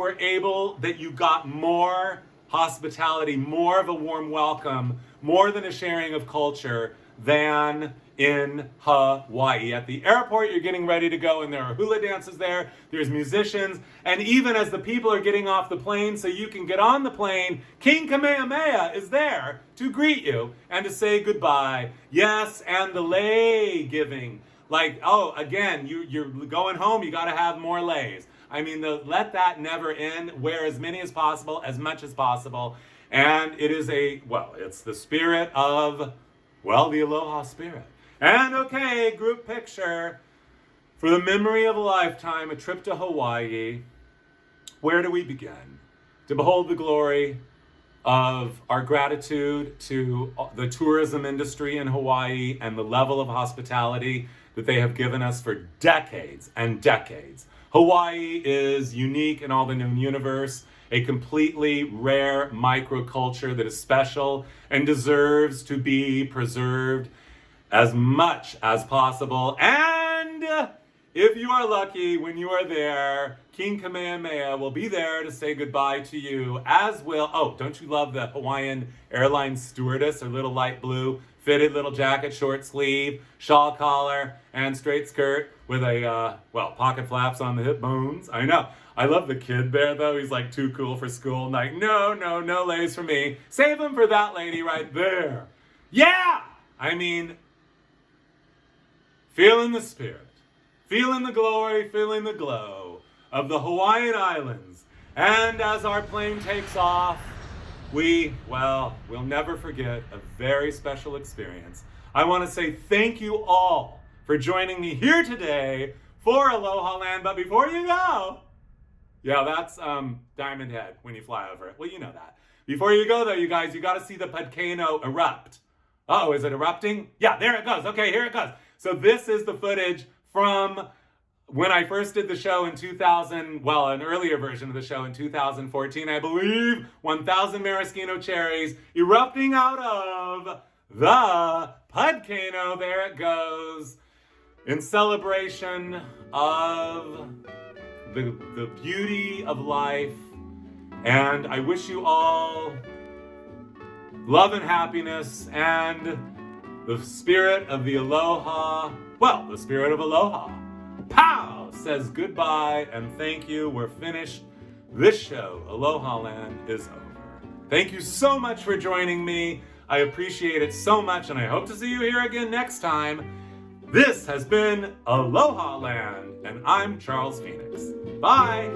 got more hospitality, more of a warm welcome, more than a sharing of culture than in Hawaii. At the airport, you're getting ready to go, and there are hula dances there, there's musicians, and even as the people are getting off the plane so you can get on the plane, King Kamehameha is there to greet you and to say goodbye. Yes, and the lei giving. Again, you're going home, you gotta have more leis. I mean, let that never end. Wear as many as possible, as much as possible. And it is it's the spirit of, the aloha spirit. And okay, group picture. For the memory of a lifetime, a trip to Hawaii. Where do we begin? To behold the glory of our gratitude to the tourism industry in Hawaii and the level of hospitality that they have given us for decades and decades. Hawaii is unique in all the known universe, a completely rare microculture that is special and deserves to be preserved as much as possible. And if you are lucky, when you are there, King Kamehameha will be there to say goodbye to you, as will, oh, don't you love the Hawaiian airline stewardess, her little light blue fitted little jacket, short sleeve, shawl collar, and straight skirt with a, pocket flaps on the hip bones. I know. I love the kid there, though. He's like too cool for school. Like, no lays for me. Save him for that lady right there. Yeah! I mean, feeling the spirit, feeling the glory, feeling the glow of the Hawaiian Islands. And as our plane takes off, we'll never forget a very special experience. I want to say thank you all for joining me here today for Alohaland. But before you go, yeah, that's Diamond Head when you fly over it. Well, you know that. Before you go, though, you guys, you got to see the volcano erupt. Uh-oh, is it erupting? Yeah, there it goes. Okay, here it goes. So this is the footage from when I first did the show in 2000, an earlier version of the show in 2014, I believe, 1,000 maraschino cherries erupting out of the volcano. There it goes. In celebration of the beauty of life. And I wish you all love and happiness and the spirit of the aloha, the spirit of aloha. Pow! Says goodbye and thank you. We're finished. This show, Alohaland, is over. Thank you so much for joining me. I appreciate it so much, and I hope to see you here again next time. This has been Alohaland, and I'm Charles Phoenix. Bye!